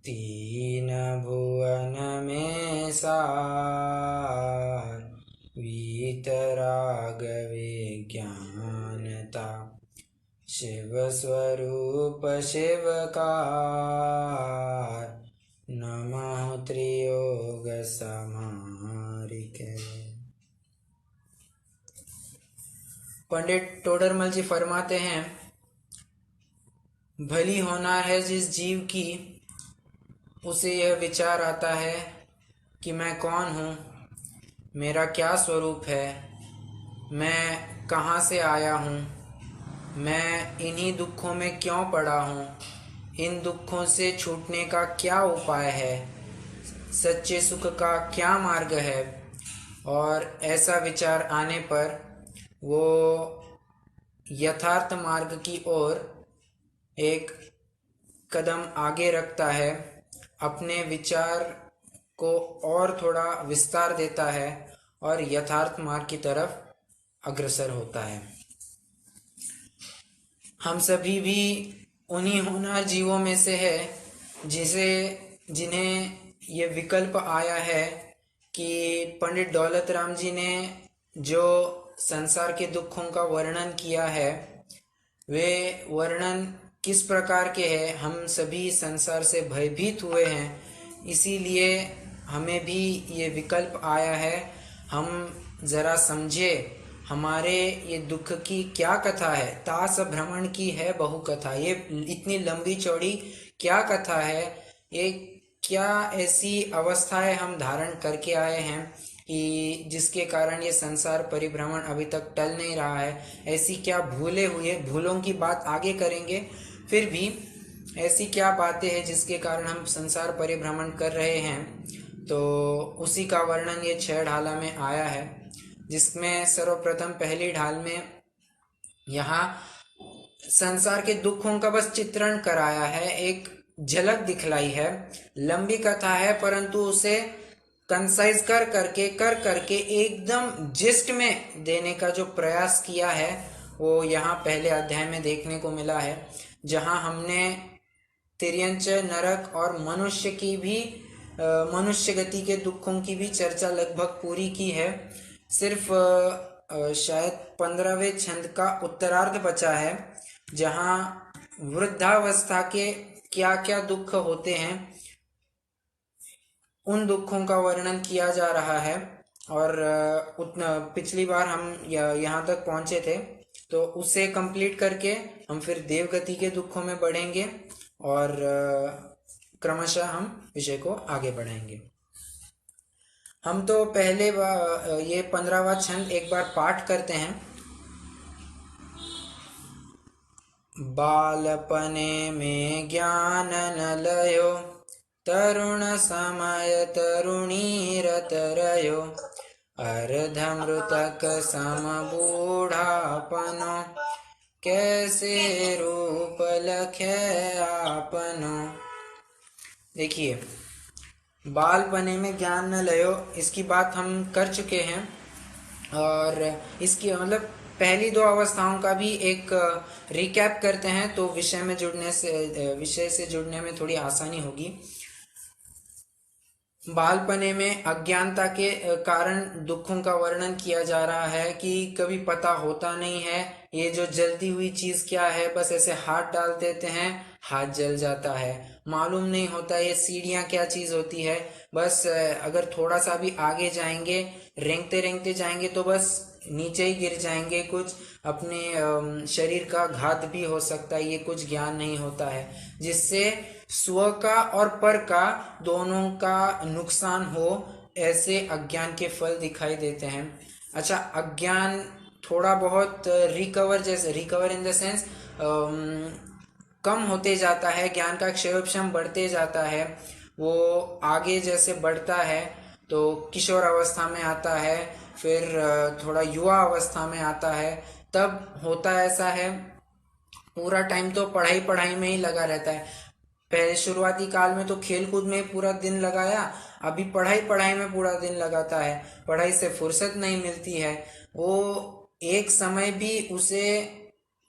तीन भुवन में सार, वीतराग विज्ञानता। शिव स्वरूप शिवकार, नमः त्रियोग समारिके। पंडित टोडरमल जी फरमाते हैं, भली होनार है जिस जीव की, उसे यह विचार आता है कि मैं कौन हूँ, मेरा क्या स्वरूप है, मैं कहाँ से आया हूँ, मैं इन्हीं दुखों में क्यों पड़ा हूँ, इन दुखों से छूटने का क्या उपाय है, सच्चे सुख का क्या मार्ग है। और ऐसा विचार आने पर वो यथार्थ मार्ग की ओर एक कदम आगे रखता है, अपने विचार को और थोड़ा विस्तार देता है और यथार्थ मार्ग की तरफ अग्रसर होता है। हम सभी भी उन्हीं होनहार जीवों में से है जिन्हें ये विकल्प आया है कि पंडित दौलत राम जी ने जो संसार के दुखों का वर्णन किया है, वे वर्णन किस प्रकार के हैं। हम सभी संसार से भयभीत हुए हैं, इसीलिए हमें भी ये विकल्प आया है, हम ज़रा समझे हमारे ये दुख की क्या कथा है। तास भ्रमण की है बहु कथा, ये इतनी लंबी चौड़ी क्या कथा है, ये क्या ऐसी अवस्थाएं हम धारण करके आए हैं कि जिसके कारण ये संसार परिभ्रमण अभी तक टल नहीं रहा है। ऐसी क्या भूलों की बात आगे करेंगे, फिर भी ऐसी क्या बातें हैं जिसके कारण हम संसार परिभ्रमण कर रहे हैं, तो उसी का वर्णन ये 6 ढाला में आया है। जिसमें सर्वप्रथम पहली ढाल में यहाँ संसार के दुखों का बस चित्रण कराया है, एक झलक दिखलाई है। लंबी कथा है परंतु उसे कंसाइज कर करके एकदम जिस्ट में देने का जो प्रयास किया है वो यहाँ पहले अध्याय में देखने को मिला है, जहाँ हमने तिर्यंच नरक और मनुष्य की भी मनुष्य गति के दुखों की भी चर्चा लगभग पूरी की है। सिर्फ शायद 15वें छंद का उत्तरार्ध बचा है, जहाँ वृद्धावस्था के क्या क्या दुख होते हैं उन दुखों का वर्णन किया जा रहा है। और पिछली बार हम यहाँ तक पहुँचे थे, तो उसे कंप्लीट करके हम फिर देवगति के दुखों में बढ़ेंगे और क्रमशः हम विषय को आगे बढ़ाएंगे। हम तो पहले ये 15वां छंद एक बार पाठ करते हैं। बालपने में ज्ञान न लयो, तरुण समय तरुणी रत रयो, अर्धमृतक सम बूढ़ापनो, कैसे रूप लखे आपनो। देखिए, बालपने में ज्ञान न लयो, इसकी बात हम कर चुके हैं और इसकी मतलब पहली 2 अवस्थाओं का भी एक रिकैप करते हैं, तो विषय से जुड़ने में थोड़ी आसानी होगी। बालपने में अज्ञानता के कारण दुखों का वर्णन किया जा रहा है कि कभी पता होता नहीं है ये जो जलती हुई चीज क्या है, बस ऐसे हाथ डाल देते हैं हाथ जल जाता है, मालूम नहीं होता ये सीढ़ियाँ क्या चीज होती है। बस अगर थोड़ा सा भी आगे जाएंगे, रेंगते रेंगते जाएंगे तो बस नीचे ही गिर जाएंगे, कुछ अपने शरीर का घात भी हो सकता है, ये कुछ ज्ञान नहीं होता है, जिससे स्व का और पर का दोनों का नुकसान हो, ऐसे अज्ञान के फल दिखाई देते हैं। अच्छा, अज्ञान थोड़ा बहुत रिकवर इन द सेंस कम होते जाता है, ज्ञान का क्षयोक्षम बढ़ते जाता है। वो आगे जैसे बढ़ता है तो किशोर अवस्था में आता है, फिर थोड़ा युवा अवस्था में आता है, तब होता ऐसा है पूरा टाइम तो पढ़ाई पढ़ाई में ही लगा रहता है। पहले शुरुआती काल में तो खेल कूद में पूरा दिन लगाया, अभी पढ़ाई पढ़ाई में पूरा दिन लगाता है, पढ़ाई से फुर्सत नहीं मिलती है। वो एक समय भी उसे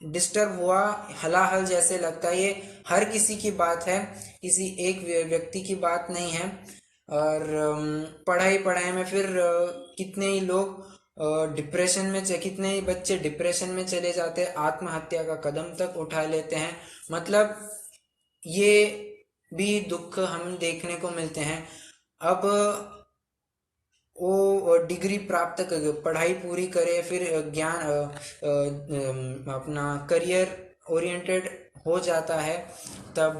डिस्टर्ब हुआ, हलाहल जैसे लगता है। ये हर किसी की बात है, किसी एक व्यक्ति की बात नहीं है। और पढ़ाई पढ़ाई में फिर कितने ही लोग डिप्रेशन में कितने ही बच्चे डिप्रेशन में चले जाते हैं, आत्महत्या का कदम तक उठा लेते हैं। मतलब ये भी दुख हम देखने को मिलते हैं। अब वो डिग्री प्राप्त कर पढ़ाई पूरी करे, फिर ज्ञान अपना करियर ओरिएंटेड हो जाता है, तब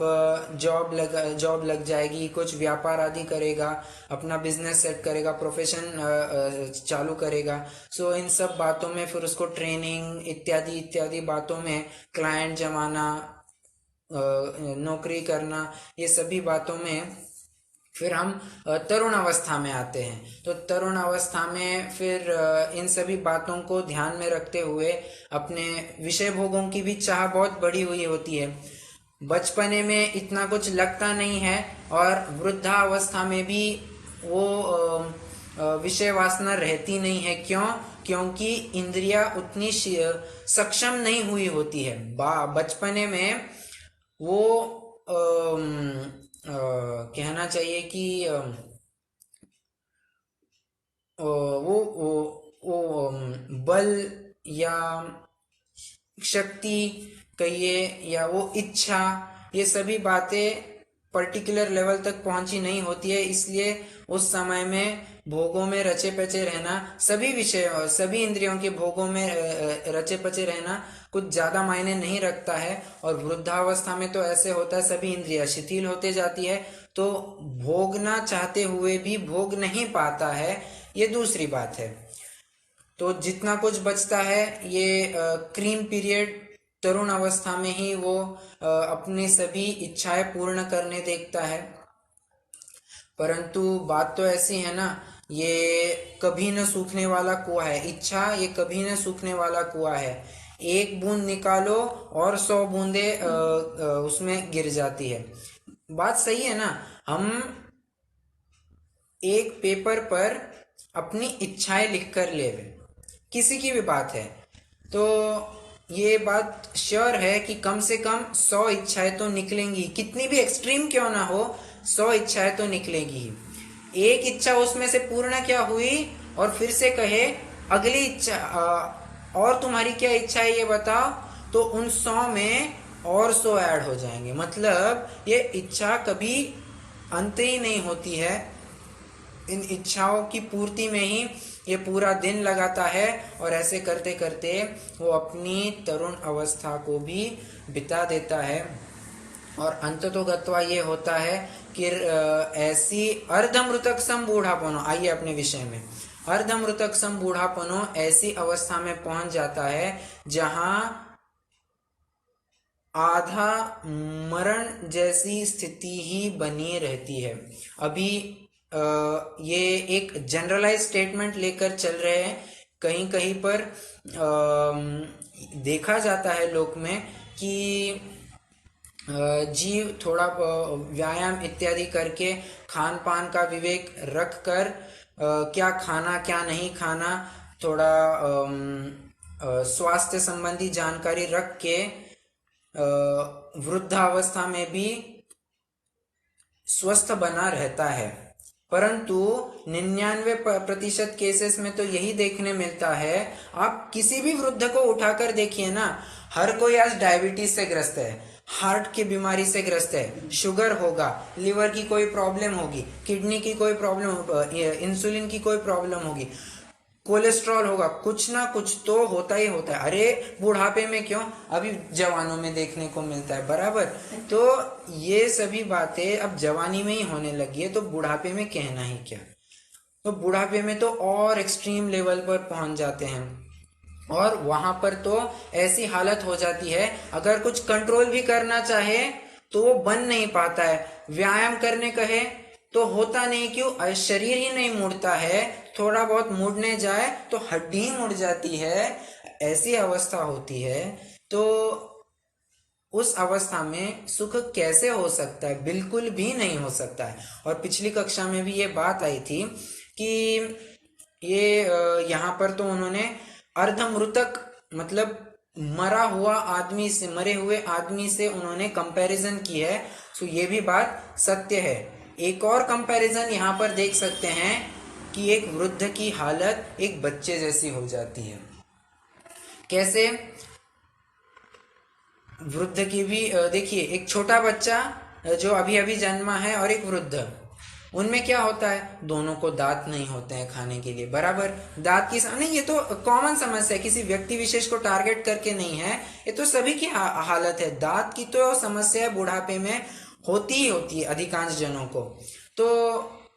जॉब लग जाएगी, कुछ व्यापार आदि करेगा, अपना बिजनेस सेट करेगा, प्रोफेशन चालू करेगा। सो इन सब बातों में फिर उसको ट्रेनिंग इत्यादि इत्यादि बातों में क्लाइंट जमाना, नौकरी करना, ये सभी बातों में फिर हम तरुण अवस्था में आते हैं। तो तरुण अवस्था में फिर इन सभी बातों को ध्यान में रखते हुए अपने विषय भोगों की भी चाह बहुत बड़ी हुई होती है। बचपने में इतना कुछ लगता नहीं है, और वृद्धावस्था में भी वो विषय वासना रहती नहीं है। क्यों? क्योंकि इंद्रियां उतनी सक्षम नहीं हुई होती है। बचपने में वो कहना चाहिए कि बल या शक्ति कहिए, या वो इच्छा, ये सभी बातें पर्टिकुलर लेवल तक पहुंची नहीं होती है। इसलिए उस समय में भोगों में रचे पचे रहना, सभी विषय सभी इंद्रियों के भोगों में रचे पचे रहना कुछ ज्यादा मायने नहीं रखता है। और वृद्धावस्था में तो ऐसे होता है, सभी इंद्रियां शिथिल होते जाती है, तो भोगना चाहते हुए भी भोग नहीं पाता है। ये दूसरी बात है। तो जितना कुछ बचता है, ये क्रीम पीरियड तरुण अवस्था में ही वो अपनी सभी इच्छाएं पूर्ण करने देखता है। परंतु बात तो ऐसी है ना, ये कभी न सूखने वाला कुआं है। इच्छा ये कभी न सूखने वाला कुआं है। एक बूंद निकालो और 100 बूंदे उसमें गिर जाती है। बात सही है ना। हम एक पेपर पर अपनी इच्छाएं लिख कर ले, किसी की भी बात है, तो ये बात श्योर है कि कम से कम 100 इच्छाएं तो निकलेंगी, कितनी भी एक्सट्रीम क्यों ना हो, 100 इच्छाएं तो निकलेगी ही। एक इच्छा उसमें से पूर्ण क्या हुई, और फिर से कहे अगली इच्छा और तुम्हारी क्या इच्छा है ये बताओ, तो उन 100 में और 100 ऐड हो जाएंगे। मतलब ये इच्छा कभी अंत ही नहीं होती है। इन इच्छाओं की पूर्ति में ही ये पूरा दिन लगाता है, और ऐसे करते करते वो अपनी तरुण अवस्था को भी बिता देता है। और अंततोगत्वा ये होता है कि ऐसी अर्धमृतक सम बूढ़ापनो, आइए अपने विषय में, अर्धमृतक सम बूढ़ापनो ऐसी अवस्था में पहुंच जाता है जहां आधा मरण जैसी स्थिति ही बनी रहती है। अभी ये एक जनरलाइज स्टेटमेंट लेकर चल रहे हैं। कहीं कहीं पर देखा जाता है लोक में कि जीव थोड़ा व्यायाम इत्यादि करके, खान पान का विवेक रख कर, क्या खाना क्या नहीं खाना, थोड़ा स्वास्थ्य संबंधी जानकारी रख के वृद्धावस्था में भी स्वस्थ बना रहता है। परंतु 99% केसेस में तो यही देखने मिलता है। आप किसी भी वृद्ध को उठाकर देखिए ना, हर कोई आज डायबिटीज से ग्रस्त है, हार्ट की बीमारी से ग्रस्त है, शुगर होगा, लिवर की कोई प्रॉब्लम होगी, किडनी की कोई प्रॉब्लम, इंसुलिन की कोई प्रॉब्लम होगी, कोलेस्ट्रॉल होगा, कुछ ना कुछ तो होता ही होता है। अरे बुढ़ापे में क्यों, अभी जवानों में देखने को मिलता है बराबर। तो ये सभी बातें अब जवानी में ही होने लगी है, तो बुढ़ापे में कहना ही क्या। तो बुढ़ापे में तो और एक्सट्रीम लेवल पर पहुंच जाते हैं, और वहां पर तो ऐसी हालत हो जाती है, अगर कुछ कंट्रोल भी करना चाहे तो वो बन नहीं पाता है। व्यायाम करने कहे तो होता नहीं, क्यों? शरीर ही नहीं मुड़ता है। थोड़ा बहुत मुड़ने जाए तो हड्डी ही मुड़ जाती है, ऐसी अवस्था होती है। तो उस अवस्था में सुख कैसे हो सकता है? बिल्कुल भी नहीं हो सकता है। और पिछली कक्षा में भी ये बात आई थी कि ये यहाँ पर तो उन्होंने अर्धमृतक मतलब मरा हुआ आदमी से, मरे हुए आदमी से उन्होंने कंपैरिजन की है। सो ये भी बात सत्य है। एक और कंपैरिजन यहाँ पर देख सकते हैं कि एक वृद्ध की हालत एक बच्चे जैसी हो जाती है। कैसे? वृद्ध की भी देखिए, एक छोटा बच्चा जो अभी अभी जन्मा है और एक वृद्ध, उनमें क्या होता है? दोनों को दांत नहीं होते हैं खाने के लिए, बराबर। दांत की नहीं, ये तो कॉमन समस्या है, किसी व्यक्ति विशेष को टारगेट करके नहीं है, ये तो सभी की हालत है। दांत की तो समस्या बुढ़ापे में होती ही होती है अधिकांश जनों को। तो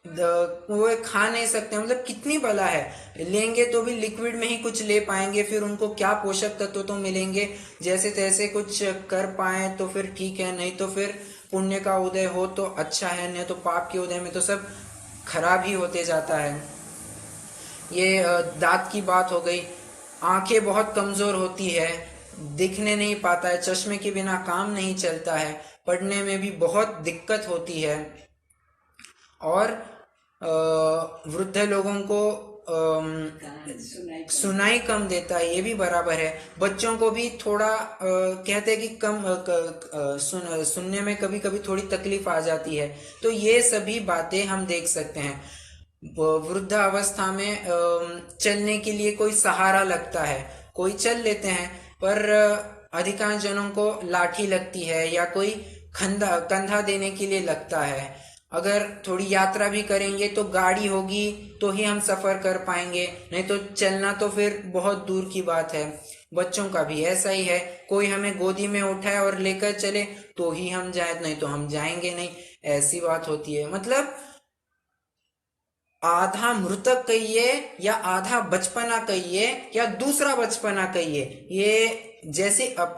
वो खा नहीं सकते, मतलब कितनी बला है, लेंगे तो भी लिक्विड में ही कुछ ले पाएंगे, फिर उनको क्या पोषक तत्व तो मिलेंगे, जैसे तैसे कुछ कर पाए तो फिर ठीक है, नहीं तो फिर पुण्य का उदय हो तो अच्छा है, नहीं तो पाप के उदय में तो सब खराब ही होते जाता है। ये दांत की बात हो गई। आंखें बहुत कमजोर होती है, दिखने नहीं पाता है, चश्मे के बिना काम नहीं चलता है, पढ़ने में भी बहुत दिक्कत होती है। और वृद्ध लोगों को सुनाई कम देता है, ये भी बराबर है। बच्चों को भी थोड़ा कहते हैं कि कम सुनने में कभी कभी थोड़ी तकलीफ आ जाती है। तो ये सभी बातें हम देख सकते हैं। वृद्ध अवस्था में चलने के लिए कोई सहारा लगता है, कोई चल लेते हैं, पर अधिकांश जनों को लाठी लगती है या कोई कंधा देने के लिए लगता है। अगर थोड़ी यात्रा भी करेंगे तो गाड़ी होगी तो ही हम सफर कर पाएंगे, नहीं तो चलना तो फिर बहुत दूर की बात है। बच्चों का भी ऐसा ही है, कोई हमें गोदी में उठाए और लेकर चले तो ही हम जाए, नहीं तो हम जाएंगे नहीं, ऐसी बात होती है। मतलब आधा मृतक कहिए या आधा बचपना कहिए या दूसरा बचपना कहिए, ये जैसे अब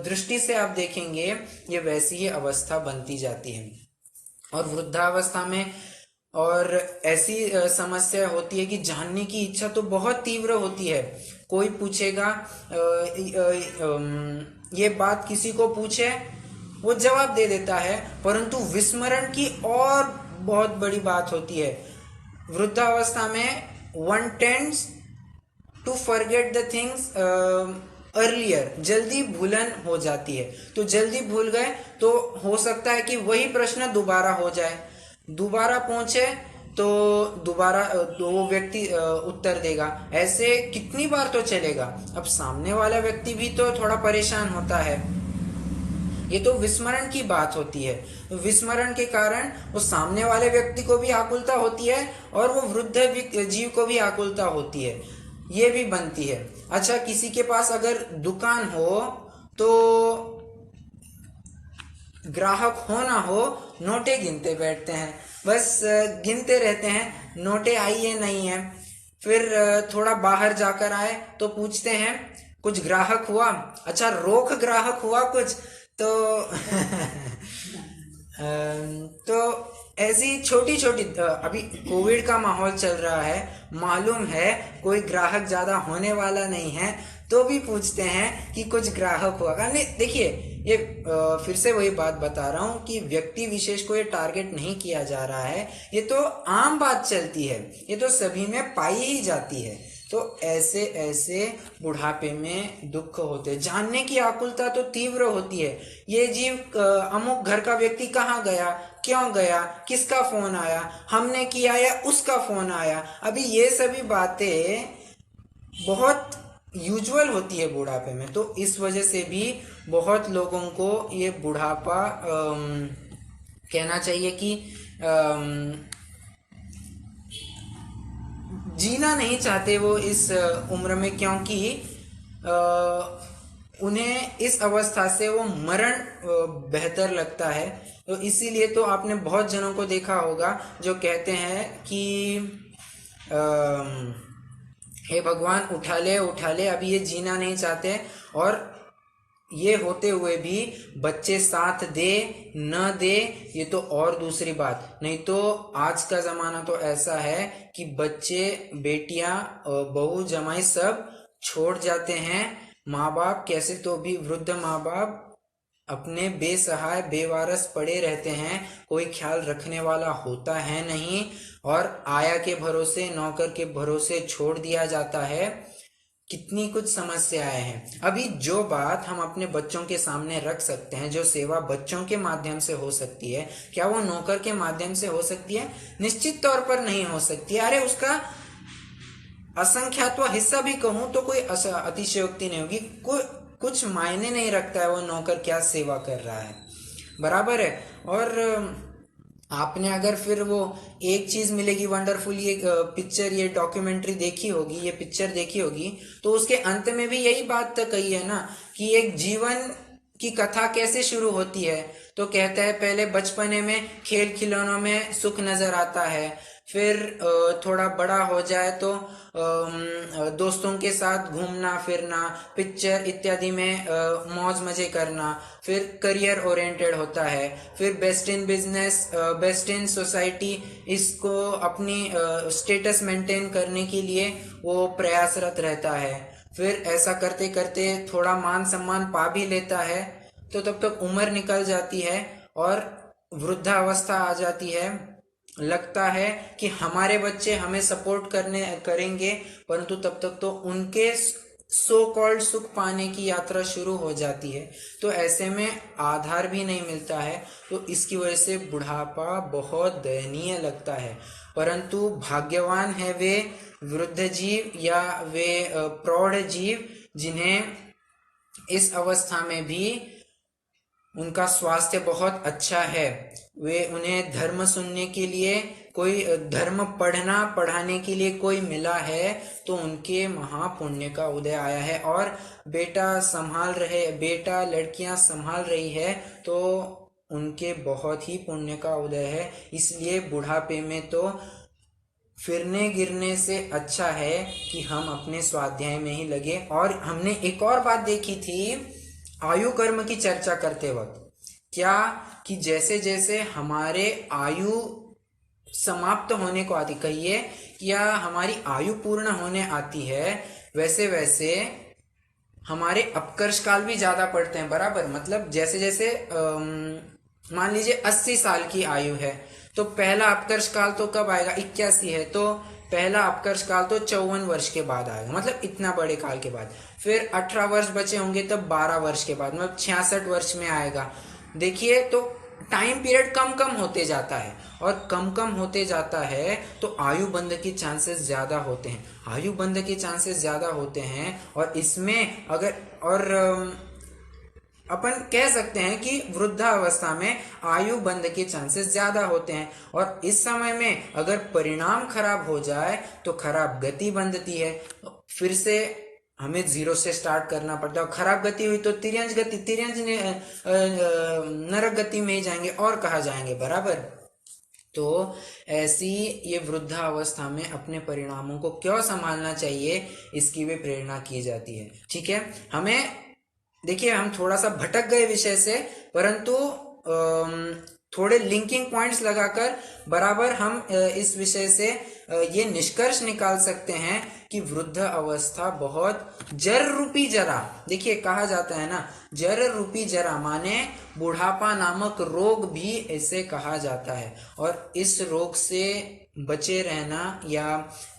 दृष्टि से आप देखेंगे ये वैसी ही अवस्था बनती जाती है। और वृद्धावस्था में और ऐसी समस्या होती है कि जानने की इच्छा तो बहुत तीव्र होती है। कोई पूछेगा ये बात किसी को पूछे, वो जवाब दे देता है, परंतु विस्मरण की और बहुत बड़ी बात होती है। वृद्धावस्था में one tends to forget the things earlier, जल्दी भूलन हो जाती है। तो जल्दी भूल गए तो हो सकता है कि वही प्रश्न दोबारा हो जाए, दोबारा पूछे तो दोबारा तो वो व्यक्ति उत्तर देगा। ऐसे कितनी बार तो चलेगा। अब सामने वाला व्यक्ति भी तो थोड़ा परेशान होता है। ये तो विस्मरण की बात होती है। विस्मरण के कारण वो सामने वाले व्यक्ति को भी आकुलता होती है और वो वृद्ध जीव को भी आकुलता होती है, ये भी बनती है। अच्छा, किसी के पास अगर दुकान हो तो ग्राहक हो ना हो, नोटे गिनते बैठते हैं, बस गिनते रहते हैं, नोटे आई है नहीं है। फिर थोड़ा बाहर जाकर आए तो पूछते हैं कुछ ग्राहक हुआ? अच्छा, रोक ग्राहक हुआ कुछ तो तो ऐसी छोटी छोटी, अभी कोविड का माहौल चल रहा है, मालूम है कोई ग्राहक ज्यादा होने वाला नहीं है, तो भी पूछते हैं कि कुछ ग्राहक हुआ। नहीं, देखिए ये फिर से वही बात बता रहा हूँ कि व्यक्ति विशेष को ये टारगेट नहीं किया जा रहा है, ये तो आम बात चलती है, ये तो सभी में पाई ही जाती है। तो ऐसे ऐसे बुढ़ापे में दुख होते, जानने की आकुलता तो तीव्र होती है। ये जीव अमुक घर का व्यक्ति कहाँ गया, क्यों गया, किसका फोन आया, हमने किया या उसका फोन आया। अभी ये सभी बातें बहुत यूजुअल होती है बुढ़ापे में। तो इस वजह से भी बहुत लोगों को ये बुढ़ापा कहना चाहिए कि जीना नहीं चाहते वो इस उम्र में, क्योंकि उन्हें इस अवस्था से वो मरण बेहतर लगता है। तो इसीलिए तो आपने बहुत जनों को देखा होगा जो कहते हैं कि हे भगवान उठा ले, अभी ये जीना नहीं चाहते। और ये होते हुए भी बच्चे साथ दे न दे ये तो और दूसरी बात। नहीं तो आज का जमाना तो ऐसा है कि बच्चे, बेटियां, बहू, जमाई सब छोड़ जाते हैं। माँ बाप कैसे तो भी वृद्ध माँ बाप अपने बेसहाय बेवारस पड़े रहते हैं, कोई ख्याल रखने वाला होता है नहीं, और आया के भरोसे, नौकर के भरोसे छोड़ दिया जाता है कितनी कुछ समस्याएं हैं। अभी जो बात हम अपने बच्चों के सामने रख सकते हैं, जो सेवा बच्चों के माध्यम से हो सकती है, क्या वो नौकर के माध्यम से हो सकती है? निश्चित तौर पर नहीं हो सकती। अरे उसका असंख्यात्वा हिस्सा भी कहूं तो कोई अतिशयोक्ति नहीं होगी। कुछ मायने नहीं रखता है वो नौकर क्या सेवा कर रहा है, बराबर है। और आपने अगर फिर वो एक चीज मिलेगी वंडरफुल, ये पिक्चर, ये डॉक्यूमेंट्री देखी होगी, ये पिक्चर देखी होगी, तो उसके अंत में भी यही बात तो कही है ना कि एक जीवन की कथा कैसे शुरू होती है। तो कहता है पहले बचपने में खेल खिलौनों में सुख नजर आता है, फिर थोड़ा बड़ा हो जाए तो दोस्तों के साथ घूमना फिरना, पिक्चर इत्यादि में मौज मजे करना, फिर करियर ओरिएंटेड होता है, फिर best in business, best in society, इसको अपनी स्टेटस मेंटेन करने के लिए वो प्रयासरत रहता है। फिर ऐसा करते करते थोड़ा मान सम्मान पा भी लेता है, तो तब तक उम्र निकल जाती है और वृद्धावस्था आ जाती है। लगता है कि हमारे बच्चे हमें सपोर्ट करेंगे, परंतु तब तक तो उनके सो कॉल्ड सुख पाने की यात्रा शुरू हो जाती है। तो ऐसे में आधार भी नहीं मिलता है, तो इसकी वजह से बुढ़ापा बहुत दयनीय लगता है। परंतु भाग्यवान है वे वृद्ध जीव या वे प्रौढ़ जीव जिन्हें इस अवस्था में भी उनका स्वास्थ्य बहुत अच्छा है। वे उन्हें धर्म सुनने के लिए कोई, धर्म पढ़ना पढ़ाने के लिए कोई मिला है, तो उनके महापुण्य का उदय आया है। और बेटा लड़कियां संभाल रही है, तो उनके बहुत ही पुण्य का उदय है। इसलिए बुढ़ापे में तो फिरने गिरने से अच्छा है कि हम अपने स्वाध्याय में ही लगे। और हमने एक और बात देखी थी आयु कर्म की चर्चा करते वक्त, क्या कि जैसे जैसे हमारे आयु समाप्त होने को आती, कहिए या हमारी आयु पूर्ण होने आती है, वैसे वैसे हमारे अपकर्ष काल भी ज्यादा पड़ते हैं, बराबर। मतलब जैसे जैसे मान लीजिए 80 साल की आयु है, तो पहला अपकर्ष काल तो कब आएगा? 81 है, तो पहला अपकर्ष काल तो 54 वर्ष के बाद आएगा, मतलब इतना बड़े काल के बाद। फिर 18 वर्ष बचे होंगे तब 12 वर्ष के बाद, मतलब 66 वर्ष में आएगा। देखिए, तो टाइम पीरियड कम कम होते जाता है, और कम कम होते जाता है तो आयु बंध के चांसेस ज्यादा होते हैं, आयु बंध के चांसेस ज्यादा होते हैं। और इसमें अगर अपन कह सकते हैं कि वृद्धावस्था में आयु बंध के चांसेस ज्यादा होते हैं। और इस समय में अगर परिणाम खराब हो जाए तो खराब गति बंधती है, फिर से हमें जीरो से स्टार्ट करना पड़ता है। खराब गति हुई तो तिर्यंज नरक गति में ही जाएंगे और कहाँ जाएंगे, बराबर। तो ऐसी ये वृद्धावस्था में अपने परिणामों को क्यों संभालना चाहिए, इसकी भी प्रेरणा की जाती है। ठीक है, हमें देखिए, हम थोड़ा सा भटक गए विषय से, परंतु थोड़े लिंकिंग पॉइंट्स लगाकर बराबर हम इस विषय से ये निष्कर्ष निकाल सकते हैं कि वृद्ध अवस्था बहुत जर रूपी जरा, देखिए कहा जाता है ना, जर रूपी जरा माने बुढ़ापा नामक रोग भी ऐसे कहा जाता है। और इस रोग से बचे रहना या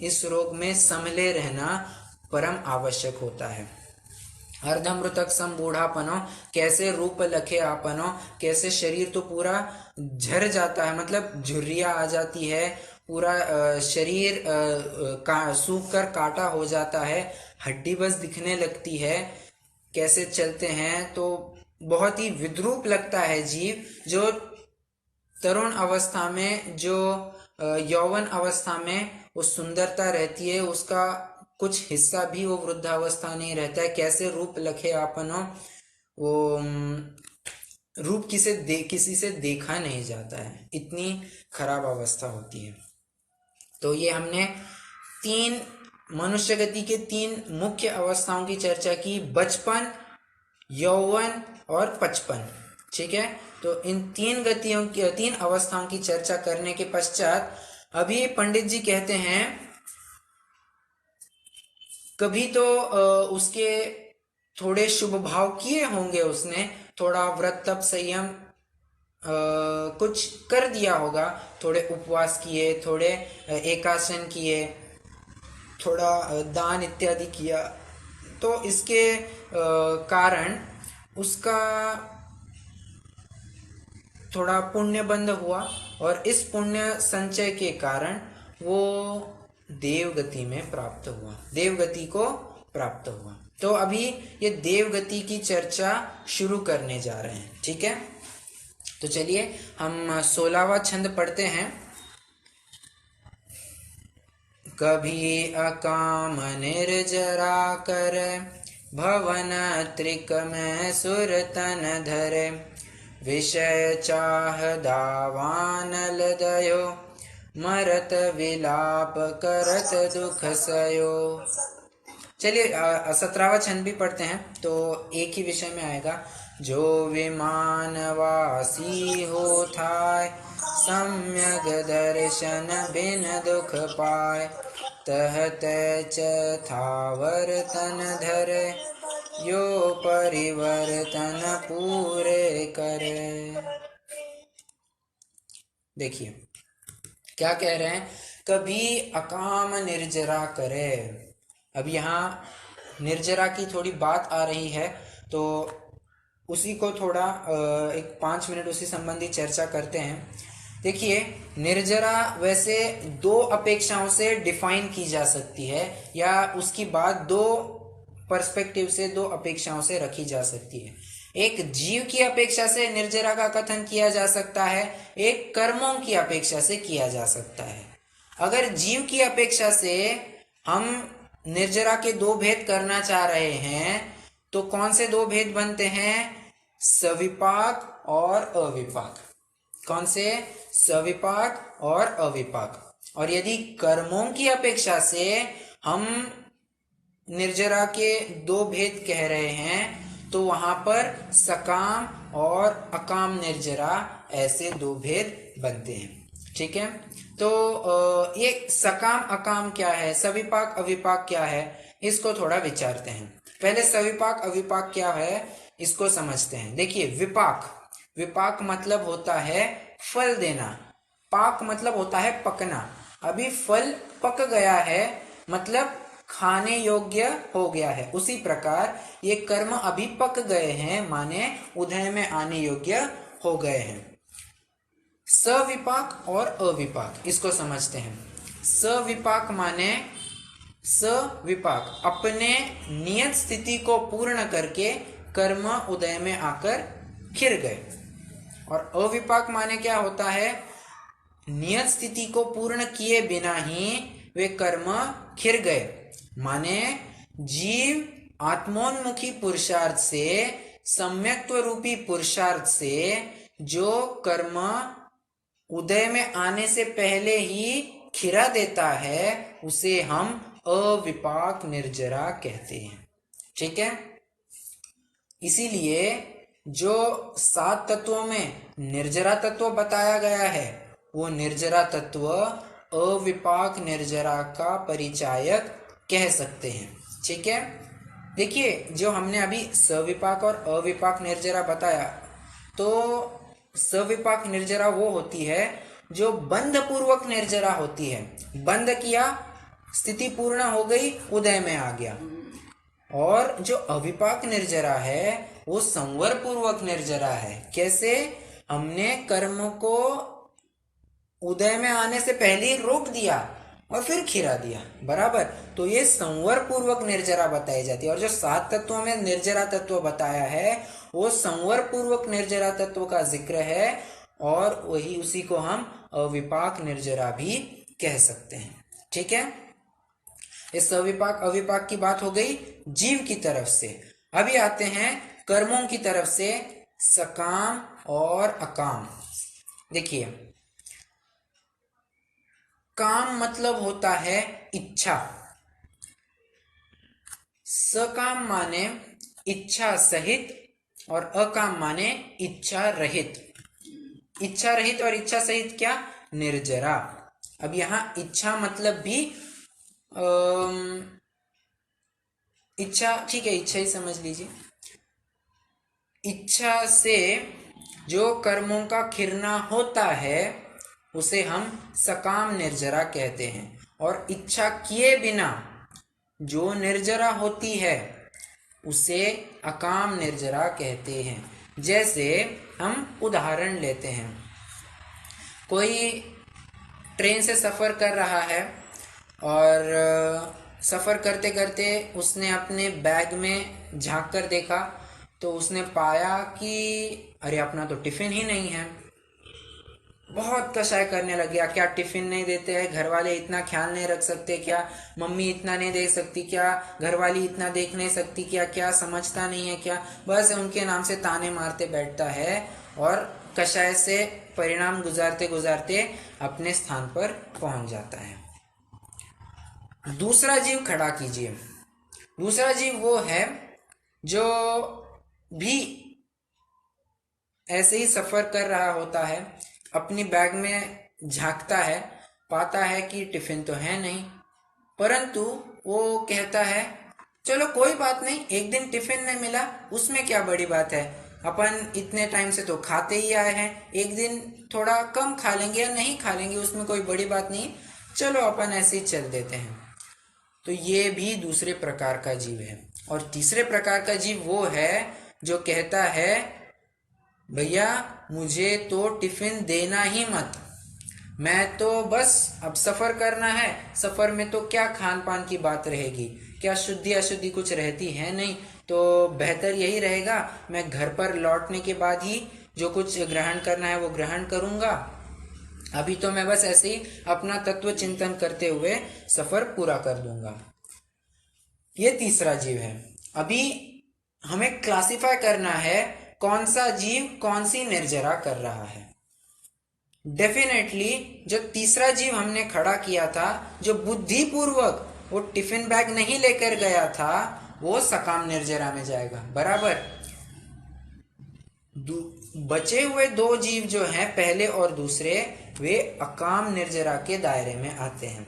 इस रोग में संभले रहना परम आवश्यक होता है। अर्धमृतक सम बूढ़ापनो, कैसे रूप लखे आपनो, कैसे शरीर तो पूरा झर जाता है, मतलब झुर्रिया आ जाती है, पूरा शरीर सूख कर काटा हो जाता है, हड्डी बस दिखने लगती है, कैसे चलते हैं, तो बहुत ही विद्रूप लगता है जीव। जो तरुण अवस्था में, जो यौवन अवस्था में वो सुंदरता रहती है, उसका कुछ हिस्सा भी वो वृद्धावस्था नहीं रहता है। कैसे रूप लखे आपनो, वो रूप किसी से देखा नहीं जाता है, इतनी खराब अवस्था होती है। तो ये हमने मनुष्य गति के 3 मुख्य अवस्थाओं की चर्चा की, बचपन, यौवन और पचपन। ठीक है, तो इन 3 अवस्थाओं की चर्चा करने के पश्चात अभी पंडित जी कहते हैं, कभी तो उसके थोड़े शुभ भाव किए होंगे, उसने थोड़ा व्रत तप संयम कुछ कर दिया होगा, थोड़े उपवास किए, थोड़े एकासन किए, थोड़ा दान इत्यादि किया, तो इसके कारण उसका थोड़ा पुण्य बंध हुआ और इस पुण्य संचय के कारण वो देवगति में प्राप्त हुआ, देवगति को प्राप्त हुआ। तो अभी ये देवगति की चर्चा शुरू करने जा रहे हैं, ठीक है। तो चलिए हम 16वां छंद पढ़ते हैं। कभी अकाम निर्जरा कर, भवन त्रिक में सुर तन धरे, विषय चाह दावानल दयो, मरत विलाप करत दुख सयो। चलिए 17वां छंद भी पढ़ते हैं, तो एक ही विषय में आएगा। जो विमानवासी हो थाय, सम्यक दर्शन बिन दुख पाय, तहत थावर तन धरे, यो परिवर्तन पूरे करे। देखिए क्या कह रहे हैं, कभी अकाम निर्जरा करे। अब यहाँ निर्जरा की थोड़ी बात आ रही है, तो उसी को थोड़ा एक 5 मिनट उसी संबंधी चर्चा करते हैं। देखिए निर्जरा वैसे दो अपेक्षाओं से डिफाइन की जा सकती है, या उसकी बात दो पर्सपेक्टिव से, दो अपेक्षाओं से रखी जा सकती है। एक जीव की अपेक्षा से निर्जरा का कथन किया जा सकता है, एक कर्मों की अपेक्षा से किया जा सकता है। अगर जीव की अपेक्षा से हम निर्जरा के दो भेद करना चाह रहे हैं, तो कौन से दो भेद बनते हैं? सविपाक और अविपाक। कौन से? सविपाक और अविपाक। और यदि कर्मों की अपेक्षा से हम निर्जरा के दो भेद कह रहे हैं, तो वहां पर सकाम और अकाम निर्जरा, ऐसे दो भेद बनते हैं, ठीक है। तो ये सकाम अकाम क्या है, सविपाक अविपाक क्या है, इसको थोड़ा विचारते हैं। पहले सविपाक अविपाक क्या है इसको समझते हैं। देखिए विपाक, विपाक मतलब होता है फल देना, पाक मतलब होता है पकना। अभी फल पक गया है, मतलब खाने योग्य हो गया है। उसी प्रकार ये कर्म अभी पक गए हैं, माने उदय में आने योग्य हो गए हैं। सविपाक और अविपाक, इसको समझते हैं। सविपाक माने सविपाक अपने नियत स्थिति को पूर्ण करके कर्म उदय में आकर खिर गए। और अविपाक माने क्या होता है? नियत स्थिति को पूर्ण किए बिना ही वे कर्म खिर गए। माने जीव आत्मोन्मुखी पुरुषार्थ से, सम्यक्त्व रूपी पुरुषार्थ से जो कर्म उदय में आने से पहले ही खिरा देता है, उसे हम अविपाक निर्जरा कहते हैं, ठीक है। इसीलिए जो 7 तत्वों में निर्जरा तत्व बताया गया है, वो निर्जरा तत्व अविपाक निर्जरा का परिचायक कह सकते हैं, ठीक है। देखिए जो हमने अभी सविपाक और अविपाक निर्जरा बताया, तो सविपाक निर्जरा वो होती है जो बंध पूर्वक निर्जरा होती है। बंध किया, स्थिति पूर्ण हो गई, उदय में आ गया। और जो अविपाक निर्जरा है वो संवर पूर्वक निर्जरा है। कैसे? हमने कर्म को उदय में आने से पहले ही रोक दिया और फिर खिरा दिया, बराबर। तो ये संवर पूर्वक निर्जरा बताई जाती है। और जो 7 तत्वों में निर्जरा तत्व बताया है, वो संवर पूर्वक निर्जरा तत्व का जिक्र है, और वही उसी को हम अविपाक निर्जरा भी कह सकते हैं, ठीक है। इस सविपाक अविपाक की बात हो गई जीव की तरफ से। अभी आते हैं कर्मों की तरफ से, सकाम और अकाम। देखिए काम मतलब होता है इच्छा, सकाम माने इच्छा सहित, और अकाम माने इच्छा रहित। इच्छा रहित और इच्छा सहित क्या? निर्जरा। अब यहां इच्छा मतलब भी इच्छा, ठीक है, इच्छा ही समझ लीजिए। इच्छा से जो कर्मों का खिरना होता है उसे हम सकाम निर्जरा कहते हैं। और इच्छा किए बिना जो निर्जरा होती है उसे अकाम निर्जरा कहते हैं। जैसे हम उदाहरण लेते हैं, कोई ट्रेन से सफ़र कर रहा है और सफ़र करते करते उसने अपने बैग में झांक कर देखा तो उसने पाया कि अरे अपना तो टिफ़िन ही नहीं है। बहुत कशाय करने लग गया, क्या टिफ़िन नहीं देते हैं, घर वाले इतना ख्याल नहीं रख सकते क्या, मम्मी इतना नहीं दे सकती क्या, घरवाली इतना देख नहीं सकती क्या, क्या समझता नहीं है क्या, बस उनके नाम से ताने मारते बैठता है और कशाय से परिणाम गुजारते गुजारते अपने स्थान पर पहुंच जाता है। दूसरा जीव खड़ा कीजिए। दूसरा जीव वो है जो भी ऐसे ही सफ़र कर रहा होता है, अपनी बैग में झांकता है, पाता है कि टिफ़िन तो है नहीं, परंतु वो कहता है चलो कोई बात नहीं, एक दिन टिफ़िन नहीं मिला उसमें क्या बड़ी बात है, अपन इतने टाइम से तो खाते ही आए हैं, एक दिन थोड़ा कम खा लेंगे या नहीं खा लेंगे उसमें कोई बड़ी बात नहीं, चलो अपन ऐसे ही चल देते हैं। तो ये भी दूसरे प्रकार का जीव है। और तीसरे प्रकार का जीव वो है जो कहता है भैया मुझे तो टिफ़िन देना ही मत, मैं तो बस अब सफ़र करना है, सफ़र में तो क्या खान पान की बात रहेगी, क्या शुद्धि अशुद्धि कुछ रहती है नहीं, तो बेहतर यही रहेगा मैं घर पर लौटने के बाद ही जो कुछ ग्रहण करना है वो ग्रहण करूँगा, अभी तो मैं बस ऐसे ही अपना तत्व चिंतन करते हुए सफ़र पूरा कर दूंगा। ये तीसरा जीव है। अभी हमें क्लासिफाई करना है कौन सा जीव कौन सी निर्जरा कर रहा है। डेफिनेटली जो तीसरा जीव हमने खड़ा किया था, जो बुद्धिपूर्वक वो टिफिन बैग नहीं लेकर गया था, वो सकाम निर्जरा में जाएगा, बराबर। बचे हुए दो जीव जो हैं, पहले और दूसरे, वे अकाम निर्जरा के दायरे में आते हैं।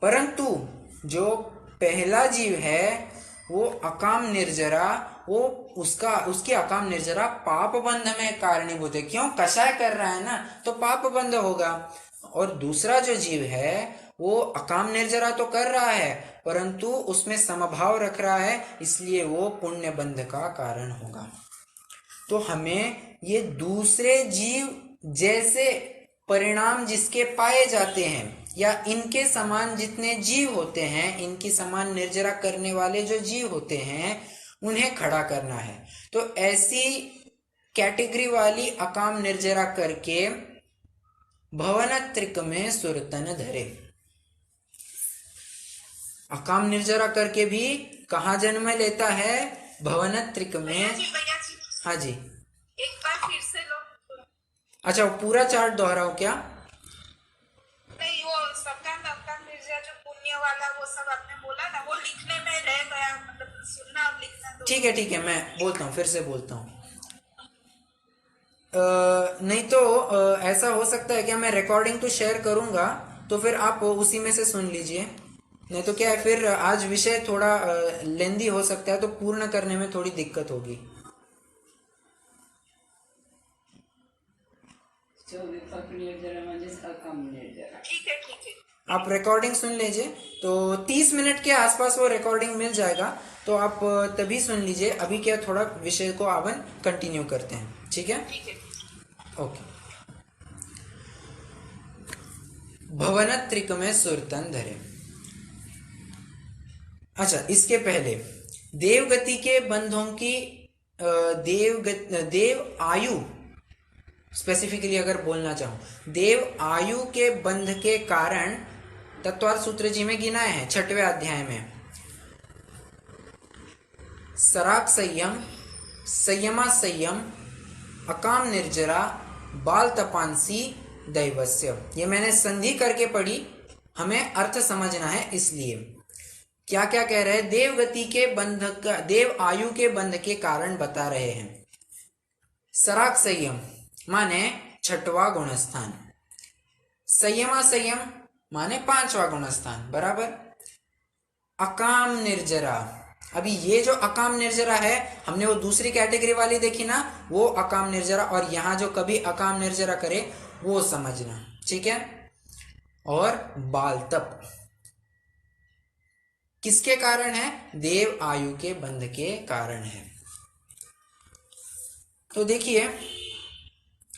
परंतु जो पहला जीव है वो अकाम निर्जरा, वो उसकी अकाम निर्जरा पाप बंध में कारणीभूत है। क्यों? कषाय कर रहा है ना, तो पाप बंध होगा। और दूसरा जो जीव है वो अकाम निर्जरा तो कर रहा है परंतु उसमें समभाव रख रहा है, इसलिए वो पुण्य बंध का कारण होगा। तो हमें ये दूसरे जीव जैसे परिणाम जिसके पाए जाते हैं या इनके समान जितने जीव होते हैं, इनकी समान निर्जरा करने वाले जो जीव होते हैं, उन्हें खड़ा करना है। तो ऐसी कैटेगरी वाली अकाम निर्जरा करके भवनत्रिक में सुरतन धरे। अकाम निर्जरा करके भी कहाँ जन्म लेता है? भवनत्रिक में। भैया जी, हाँ जी, एक बार फिर से लो। अच्छा वो पूरा चार्ट दोहराओ क्या? नहीं, वो सकाम अकाम निर्जरा जो पुण्य वाला वो सब आपने बोला ना, वो लिखने में रह गया, मतलब सुनना और लिखना दो। ठीक है, मैं बोलता हूँ, फिर से बोलता हूँ। नहीं तो ऐसा हो सकता है क्या, मैं रिकॉर्डिंग तो शेयर करूँगा तो फिर आप उसी में से सुन लीजिए, नहीं तो क्या है फिर आज विषय थोड़ा लेंदी हो सकता है तो पूर्ण करने में थोड़ी दिक्कत होगी। ठीक है। आप रिकॉर्डिंग सुन लीजिए, तो 30 मिनट के आसपास वो रिकॉर्डिंग मिल जाएगा, तो आप तभी सुन लीजिए। अभी क्या थोड़ा विषय को अपन कंटिन्यू करते हैं, ठीक है? ओके। भवनत्रिक में सुरतन धरे। अच्छा, इसके पहले देवगति के बंधों की देव आयु स्पेसिफिकली अगर बोलना चाहूं, देव आयु के बंध के कारण तत्वार्थ सूत्र जी में गिनाए हैं 6वें अध्याय में। सराग संयम, संयमा संयम, अकाम निर्जरा, बाल तपांसी, दैवस्य। ये मैंने संधि करके पढ़ी, हमें अर्थ समझना है, इसलिए क्या क्या कह रहे हैं? देवगति के बंध का, देव आयु के बंध के कारण बता रहे हैं। सराग संयम माने 6वां गुणस्थान, संयमा संयम माने 5वां गुणस्थान, बराबर। अकाम निर्जरा, अभी ये जो अकाम निर्जरा है, हमने वो दूसरी कैटेगरी वाली देखी ना, वो अकाम निर्जरा, और यहां जो कभी अकाम निर्जरा करे वो समझना, ठीक है? और बाल तप, किसके कारण है? देव आयु के बंध के कारण है। तो देखिए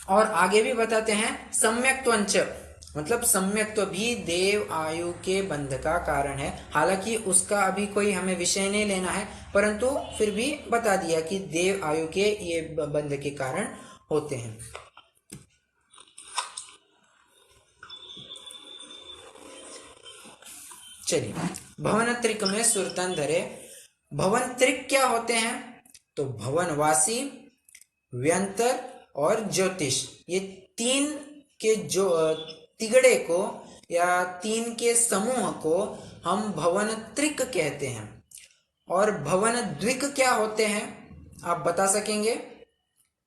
और आगे भी बताते हैं, सम्यक्त्वंच मतलब सम्यक्त्व भी देव आयु के बंध का कारण है। हालांकि उसका अभी कोई हमें विषय नहीं लेना है, परंतु फिर भी बता दिया कि देव आयु के ये बंध के कारण होते हैं। चलिए, भवनत्रिक में सुरतन धरे। भवनत्रिक क्या होते हैं? तो भवनवासी, व्यंतर और ज्योतिष, ये तीन के जो तिगड़े को या तीन के समूह को हम भवनत्रिक कहते हैं। और भवनद्विक क्या होते हैं, आप बता सकेंगे?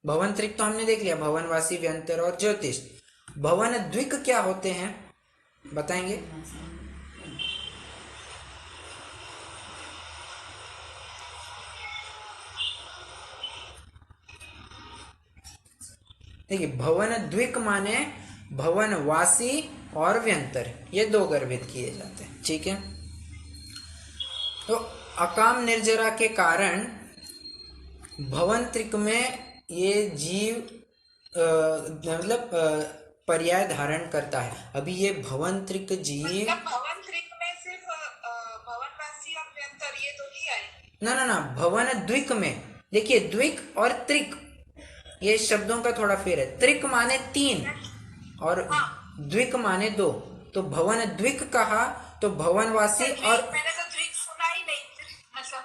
भवनत्रिक तो हमने देख लिया, भवनवासी, व्यंतर और ज्योतिष। भवनद्विक क्या होते हैं, बताएंगे? देखिए, भवनद्विक माने भवनवासी और व्यंतर, ये दो गर्भित किए जाते हैं। ठीक है, तो अकाम निर्जरा के कारण भवनत्रिक में ये जीव मतलब पर्याय धारण करता है। अभी ये भवनत्रिक जीव, मतलब भवनत्रिक में सिर्फ भवनवासी और व्यंतर ये दो ही आए? ना, भवनद्विक में देखिए, द्विक और त्रिक ये शब्दों का थोड़ा फेर है। त्रिक माने तीन और द्विक माने दो। तो भवनद्विक कहा तो भवनवासी और, मैंने तो द्विक सुना ही नहीं, मतलब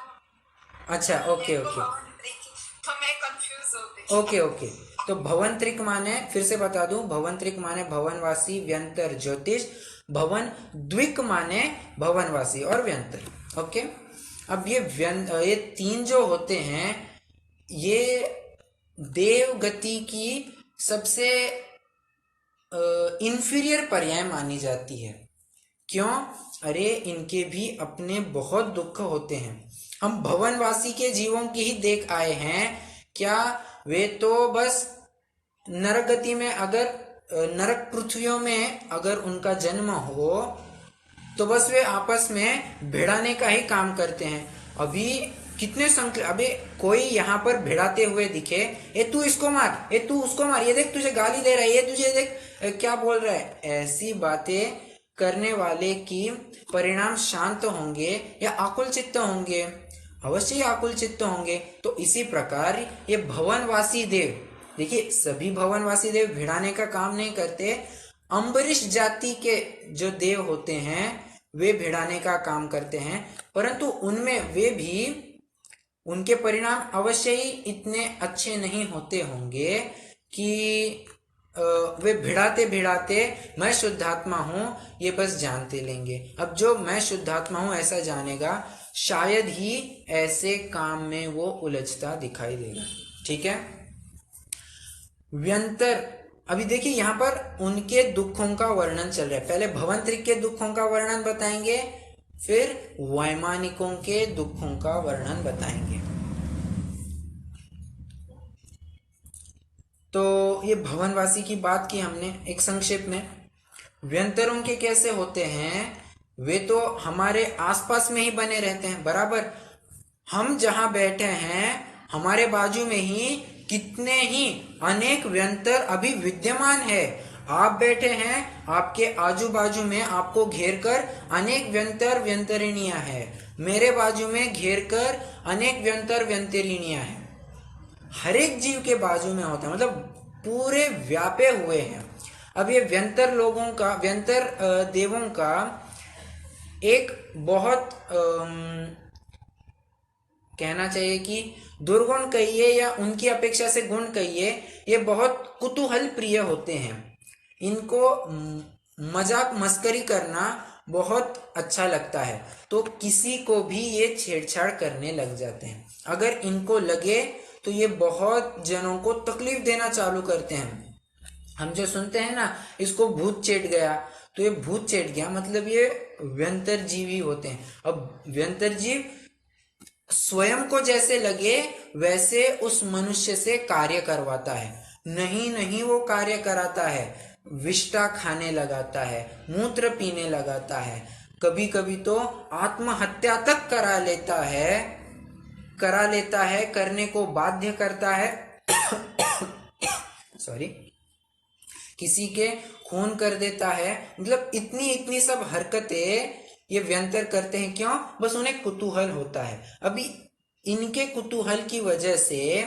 अच्छा, ओके, तो मैं कंफ्यूज हो गई। ओके। तो भवनत्रिक माने, फिर से बता दूं, भवनत्रिक माने भवनवासी, व्यंतर, ज्योतिष। भवन द्विक माने भवनवासी और व्यंतर। ओके, अब ये तीन जो होते हैं, ये देव गति की सबसे इंफीरियर पर्याय मानी जाती है। क्यों? अरे इनके भी अपने बहुत दुख होते हैं। हम भवनवासी के जीवों की ही देख आए हैं। क्या वे तो बस नरक गति में, अगर नरक पृथ्वियों में अगर उनका जन्म हो तो बस वे आपस में भिड़ाने का ही काम करते हैं। अभी कितने अबे कोई यहाँ पर भिड़ाते हुए दिखे, ए तू इसको मार, ए तू उसको मार, ये देख तुझे गाली दे रहा है, ये तुझे देख क्या बोल रहा है, ऐसी बातें करने वाले की परिणाम शांत होंगे या आकुल चित्त होंगे? अवश्य ही आकुल चित्त होंगे। तो इसी प्रकार ये भवनवासी देव, देखिए सभी भवनवासी देव भिड़ाने का काम नहीं करते। अम्बरीश जाति के जो देव होते हैं वे भिड़ाने का काम करते हैं, परंतु उनमें वे भी, उनके परिणाम अवश्य ही इतने अच्छे नहीं होते होंगे कि वे भिड़ाते भिड़ाते मैं शुद्धात्मा हूं ये बस जानते लेंगे। अब जो मैं शुद्धात्मा हूं ऐसा जानेगा, शायद ही ऐसे काम में वो उलझता दिखाई देगा। ठीक है, व्यंतर, अभी देखिए यहां पर उनके दुखों का वर्णन चल रहा है। पहले भवनत्रिक के दुखों का वर्णन बताएंगे, फिर वैमानिकों के दुखों का वर्णन बताएंगे। तो ये भवनवासी की बात की हमने एक संक्षेप में। व्यंतरों के कैसे होते हैं? वे तो हमारे आसपास में ही बने रहते हैं बराबर। हम जहां बैठे हैं हमारे बाजू में ही कितने ही अनेक व्यंतर अभी विद्यमान है। आप बैठे हैं, आपके आजू बाजू में आपको घेर कर अनेक व्यंतर व्यंतरिणियां हैं। मेरे बाजू में घेर कर अनेक व्यंतर व्यंतरिणियां हैं। हर एक जीव के बाजू में होता है, मतलब पूरे व्यापे हुए हैं। अब ये व्यंतर लोगों का, व्यंतर देवों का एक बहुत कहना चाहिए कि दुर्गुण कहिए या उनकी अपेक्षा से गुण कहिए, ये बहुत कुतूहल प्रिय होते हैं। इनको मजाक मस्करी करना बहुत अच्छा लगता है, तो किसी को भी ये छेड़छाड़ करने लग जाते हैं। अगर इनको लगे तो ये बहुत जनों को तकलीफ देना चालू करते हैं। हम जो सुनते हैं ना, इसको भूत चेट गया, तो ये भूत चेट गया मतलब ये व्यंतर जीव ही होते हैं। अब व्यंतर जीव स्वयं को जैसे लगे वैसे उस मनुष्य से कार्य करवाता है। नहीं वो कार्य कराता है, विष्टा खाने लगाता है, मूत्र पीने लगाता है, कभी कभी तो आत्महत्या तक करा लेता है, करने को बाध्य करता है। सॉरी, किसी के खून कर देता है। मतलब इतनी इतनी सब हरकतें ये व्यंतर करते हैं। क्यों? बस उन्हें कुतूहल होता है। अभी इनके कुतूहल की वजह से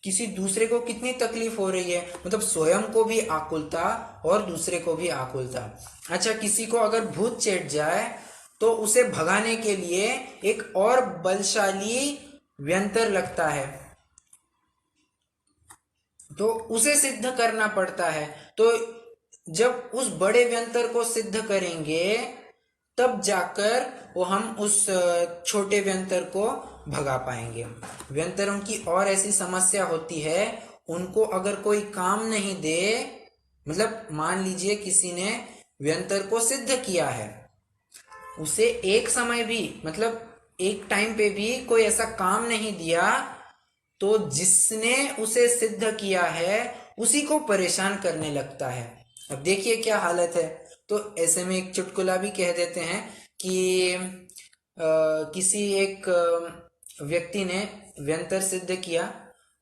किसी दूसरे को कितनी तकलीफ हो रही है, मतलब स्वयं को भी आकुलता और दूसरे को भी आकुलता। अच्छा, किसी को अगर भूत चेट जाए तो उसे भगाने के लिए एक और बलशाली व्यंतर लगता है, तो उसे सिद्ध करना पड़ता है। तो जब उस बड़े व्यंतर को सिद्ध करेंगे तब जाकर वो हम उस छोटे व्यंतर को भगा पाएंगे। व्यंतरों की और ऐसी समस्या होती है, उनको अगर कोई काम नहीं दे, मतलब मान लीजिए किसी ने व्यंतर को सिद्ध किया है, उसे एक समय भी, मतलब एक टाइम पे भी कोई ऐसा काम नहीं दिया, तो जिसने उसे सिद्ध किया है उसी को परेशान करने लगता है। अब देखिए क्या हालत है। तो ऐसे में एक चुटकुला भी कह देते हैं कि किसी एक व्यक्ति ने व्यंतर सिद्ध किया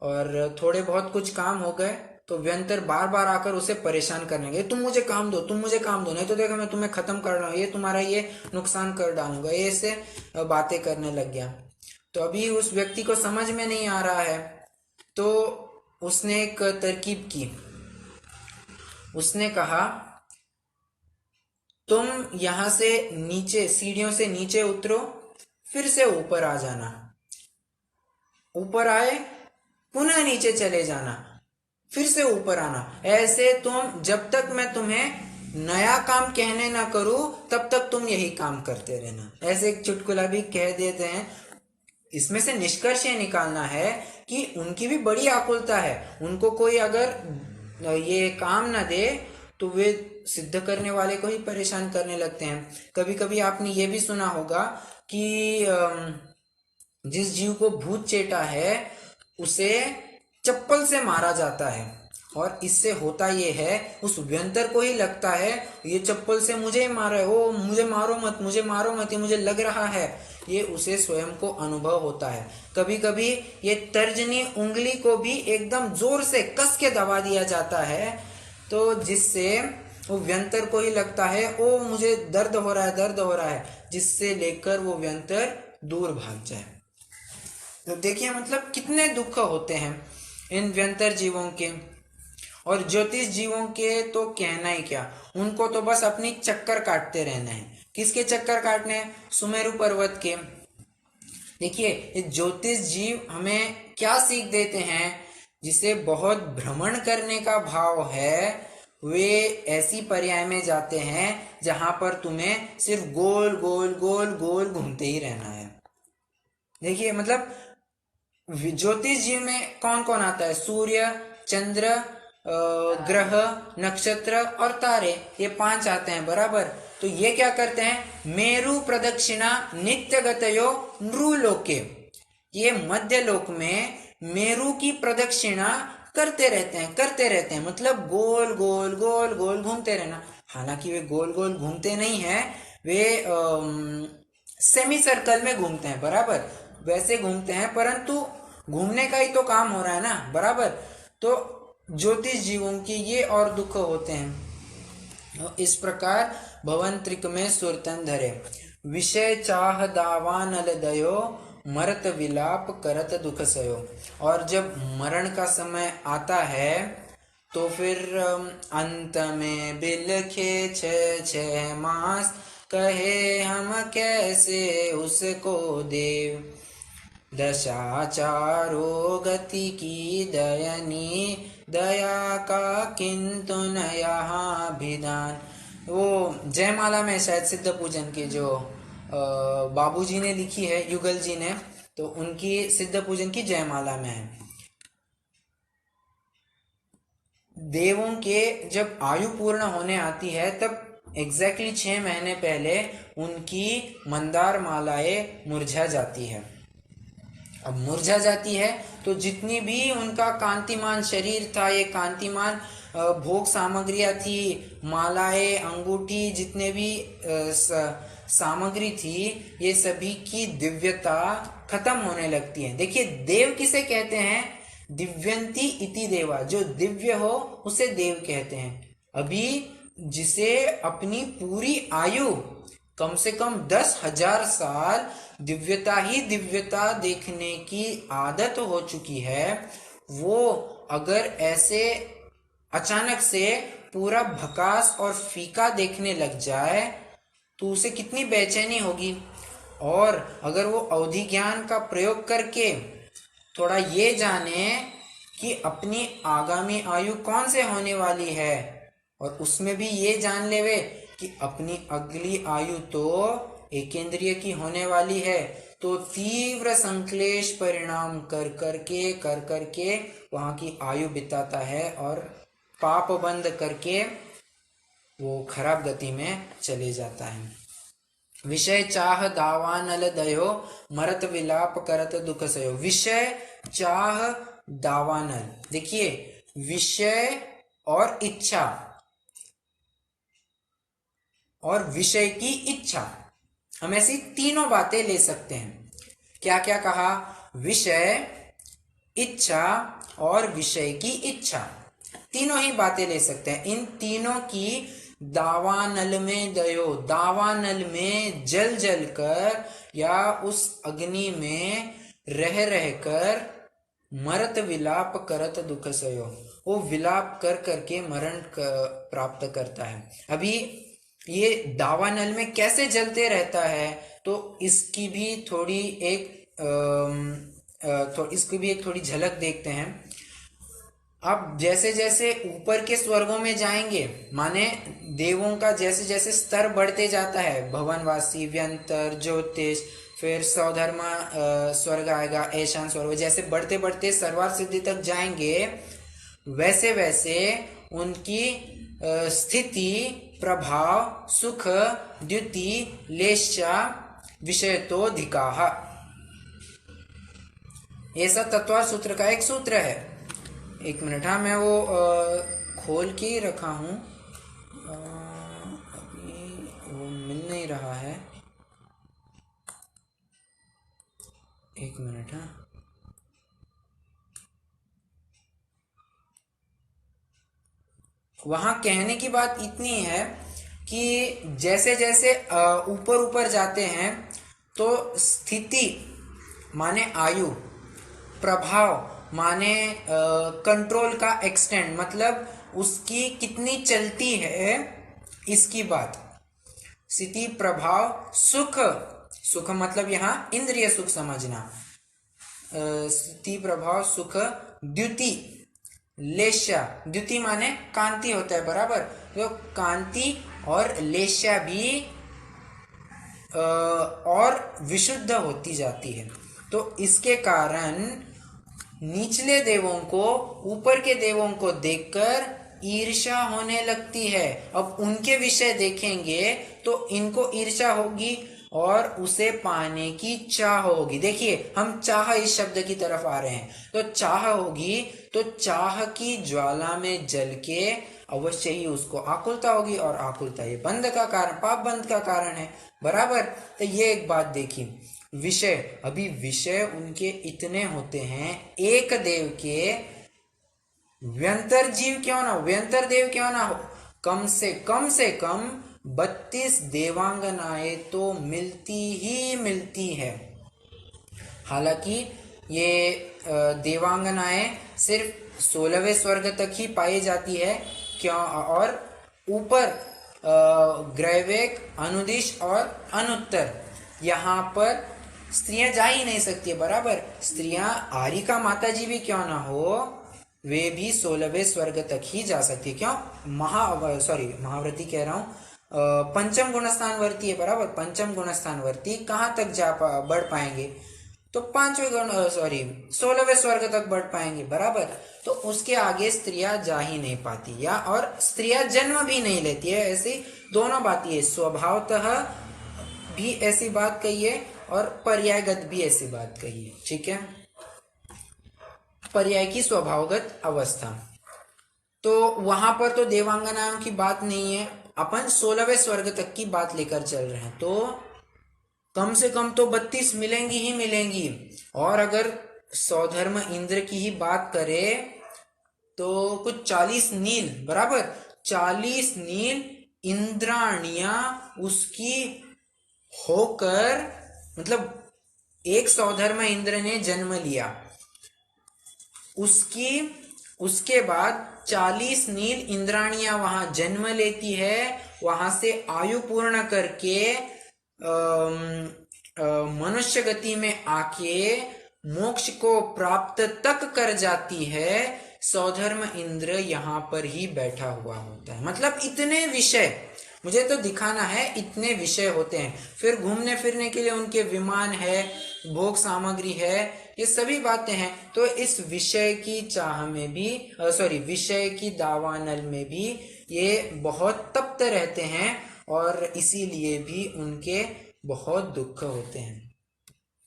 और थोड़े बहुत कुछ काम हो गए, तो व्यंतर बार बार आकर उसे परेशान करने लगे, तुम मुझे काम दो, तुम मुझे काम दो, नहीं तो देखो मैं तुम्हें खत्म कर रहा हूँ, ये तुम्हारा ये नुकसान कर डालूंगा, ये ऐसे बातें करने लग गया। तो अभी उस व्यक्ति को समझ में नहीं आ रहा है, तो उसने एक तरकीब की। उसने कहा, तुम यहां से नीचे, सीढ़ियों से नीचे उतरो, फिर से ऊपर आ जाना, ऊपर आए पुनः नीचे चले जाना, फिर से ऊपर आना। ऐसे तुम, जब तक मैं तुम्हें नया काम कहने ना करूं तब तक तुम यही काम करते रहना। ऐसे एक चुटकुला भी कह देते हैं। इसमें से निष्कर्ष ये निकालना है कि उनकी भी बड़ी आकुलता है। उनको कोई अगर ये काम ना दे तो वे सिद्ध करने वाले को ही परेशान करने लगते हैं। कभी कभी आपने ये भी सुना होगा कि जिस जीव को भूत चेटा है उसे चप्पल से मारा जाता है, और इससे होता ये है, उस व्यंतर को ही लगता है ये चप्पल से मुझे ही मारा है, ओ मुझे मारो मत, मुझे मारो मत, ये मुझे लग रहा है, ये उसे स्वयं को अनुभव होता है। कभी कभी ये तर्जनी उंगली को भी एकदम जोर से कस के दबा दिया जाता है, तो जिससे वो व्यंतर को ही लगता है ओ मुझे दर्द हो रहा है, दर्द हो रहा है, जिससे लेकर वो व्यंतर दूर भाग जाए। तो देखिए मतलब कितने दुख होते हैं इन व्यंतर जीवों के। और ज्योतिष जीवों के तो कहना ही क्या, उनको तो बस अपनी चक्कर काटते रहना है। किसके चक्कर काटने हैं? सुमेरु पर्वत के। देखिए ये ज्योतिष जीव हमें क्या सीख देते हैं, जिसे बहुत भ्रमण करने का भाव है वे ऐसी पर्याय में जाते हैं जहां पर तुम्हें सिर्फ गोल गोल गोल गोल घूमते ही रहना है। देखिए मतलब ज्योतिष जीव में कौन कौन आता है? सूर्य, चंद्र, ग्रह, नक्षत्र और तारे, ये 5 आते हैं बराबर। तो ये क्या करते हैं? मेरु प्रदक्षिणा नित्य गतयो नृलोके, ये मध्य लोक में मेरु की प्रदक्षिणा करते रहते हैं, मतलब गोल गोल गोल गोल घूमते रहना। हालांकि वे गोल गोल घूमते नहीं हैं, वे सेमी सर्कल में घूमते हैं बराबर, वैसे घूमते हैं, परंतु घूमने का ही तो काम हो रहा है ना बराबर। तो ज्योतिष जीवों के ये और दुख होते हैं। इस प्रकार भवंत्रिक में सुरतन धरे, विषय चाह दावानल दयो, मरत विलाप करत दुख सयो। और जब मरण का समय आता है तो फिर अंत में बिलखे 6 मास, कहे हम कैसे उसको देव, दशाचारो गति की दयनी, दया का किंतु न यहाँ विधान। वो जयमाला में शायद सिद्ध पूजन की जो बाबूजी ने लिखी है, युगल जी ने, तो उनकी सिद्ध पूजन की जयमाला में है। देवों के जब आयु पूर्ण होने आती है तब एग्जैक्टली 6 महीने पहले उनकी मंदार मालाएं मुरझा जाती है। अब मुरझा जाती है तो जितनी भी उनका कांतिमान शरीर था, ये कांतिमान भोग सामग्रियां थी, मालाएं, अंगूठी, जितने भी सामग्री थी, ये सभी की दिव्यता खत्म होने लगती है। देखिए, देव किसे कहते हैं? दिव्यंती इति देवा, जो दिव्य हो उसे देव कहते हैं। अभी जिसे अपनी पूरी आयु कम से कम 10,000 साल दिव्यता ही दिव्यता देखने की आदत हो चुकी है, वो अगर ऐसे अचानक से पूरा भकास और फीका देखने लग जाए तो उसे कितनी बेचैनी होगी। और अगर वो अवधि ज्ञान का प्रयोग करके थोड़ा ये जाने कि अपनी आगामी आयु कौन से होने वाली है, और उसमें भी ये जान लेवे कि अपनी अगली आयु तो एकेंद्रिय की होने वाली है, तो तीव्र संक्लेश परिणाम कर करके वहां की आयु बिताता है और पाप बंद करके वो खराब गति में चले जाता है। विषय चाह दावानल दयो, मरत विलाप करत दुख सयो। विषय चाह दावानल, देखिए विषय और इच्छा और विषय की इच्छा, हम ऐसी तीनों बातें ले सकते हैं। क्या क्या कहा? विषय, इच्छा और विषय की इच्छा, तीनों ही बातें ले सकते हैं। इन तीनों की दावानल में दयो, दावानल में जल जल कर या उस अग्नि में रह रह कर मरत विलाप करत दुख सयो, वो विलाप कर करके मरण प्राप्त करता है। अभी ये दावानल में कैसे जलते रहता है, तो इसकी भी थोड़ी एक इसकी भी एक थोड़ी झलक देखते हैं। अब जैसे जैसे ऊपर के स्वर्गों में जाएंगे, माने देवों का जैसे जैसे स्तर बढ़ते जाता है, भवनवासी, व्यंतर, ज्योतिष, फिर सौधर्म स्वर्ग आएगा, ऐशान स्वर्ग, जैसे बढ़ते बढ़ते सर्वार्थ सिद्धि तक जाएंगे, वैसे वैसे उनकी स्थिति, प्रभाव, सुख, द्युति, लेशा, विषयतोधिकाः, ऐसा तत्वार सूत्र का एक सूत्र है। एक मिनट, हाँ मैं वो खोल के ही रखा हूँ, अभी वो मिल नहीं रहा है, एक मिनट। हाँ, वहां कहने की बात इतनी है कि जैसे जैसे ऊपर ऊपर जाते हैं तो स्थिति माने आयु, प्रभाव माने कंट्रोल का एक्सटेंड, मतलब उसकी कितनी चलती है इसकी बात, स्थिति, प्रभाव, सुख, सुख मतलब यहाँ इंद्रिय सुख समझना, स्थिति, प्रभाव, सुख, द्युति, लेशा, द्युति माने कांति होता है, बराबर, तो कांति और लेशा भी और विशुद्ध होती जाती है। तो इसके कारण निचले देवों को ऊपर के देवों को देखकर ईर्ष्या होने लगती है। अब उनके विषय देखेंगे तो इनको ईर्ष्या होगी और उसे पाने की चाह होगी। देखिए, हम चाह इस शब्द की तरफ आ रहे हैं, तो चाह होगी, तो चाह की ज्वाला में जल के अवश्य ही उसको आकुलता होगी, और आकुलता ये बंध का कारण, पाप बंध का कारण है, बराबर। तो ये एक बात देखी। विषय, अभी विषय उनके इतने होते हैं, एक देव के व्यंतर जीव क्यों ना हो, व्यंतर देव क्यों ना हो, कम से कम 32 देवांगनाएं तो मिलती ही मिलती है। हालांकि ये देवांगनाएं सिर्फ 16वें स्वर्ग तक ही पाई जाती है, क्यों, और ऊपर ग्रैवेक, अनुदिश और अनुत्तर, यहाँ पर स्त्रियां जा ही नहीं सकती, बराबर। स्त्रियां आरिका माता जी भी क्यों ना हो, वे भी 16वें स्वर्ग तक ही जा सकती है। क्यों? महाव्रती कह रहा हूँ, पंचम गुणस्थान वर्ती है, बराबर। पंचम गुणस्थान वर्ती कहाँ तक बढ़ पाएंगे, तो 16वें स्वर्ग तक बढ़ पाएंगे, बराबर। तो उसके आगे स्त्रियां जा ही नहीं पाती, या और स्त्रियां जन्म भी नहीं लेती है, ऐसी दोनों बात है। स्वभावतः भी ऐसी बात कही है और पर्यायगत भी ऐसी बात कही है, ठीक है। पर्याय की स्वभावगत अवस्था। तो वहां पर तो देवांगनाओं की बात नहीं है, अपन 16वें स्वर्ग तक की बात लेकर चल रहे हैं, तो कम से कम तो 32 मिलेंगी ही मिलेंगी। और अगर सौधर्म इंद्र की ही बात करें तो कुछ 40 नील, बराबर 40 नील इंद्राणियां उसकी होकर, मतलब एक सौधर्म इंद्र ने जन्म लिया, उसकी उसके बाद 40 नील इंद्राणियां वहां जन्म लेती है, वहां से आयु पूर्ण करके मनुष्य गति में आके मोक्ष को प्राप्त तक कर जाती है। सौधर्म इंद्र यहाँ पर ही बैठा हुआ होता है। मतलब इतने विषय मुझे तो दिखाना है, इतने विषय होते हैं। फिर घूमने फिरने के लिए उनके विमान है, भोग सामग्री है, ये सभी बातें हैं। तो इस विषय की चाह में भी विषय की दावानल में भी ये बहुत तप्त रहते हैं और इसीलिए भी उनके बहुत दुख होते हैं।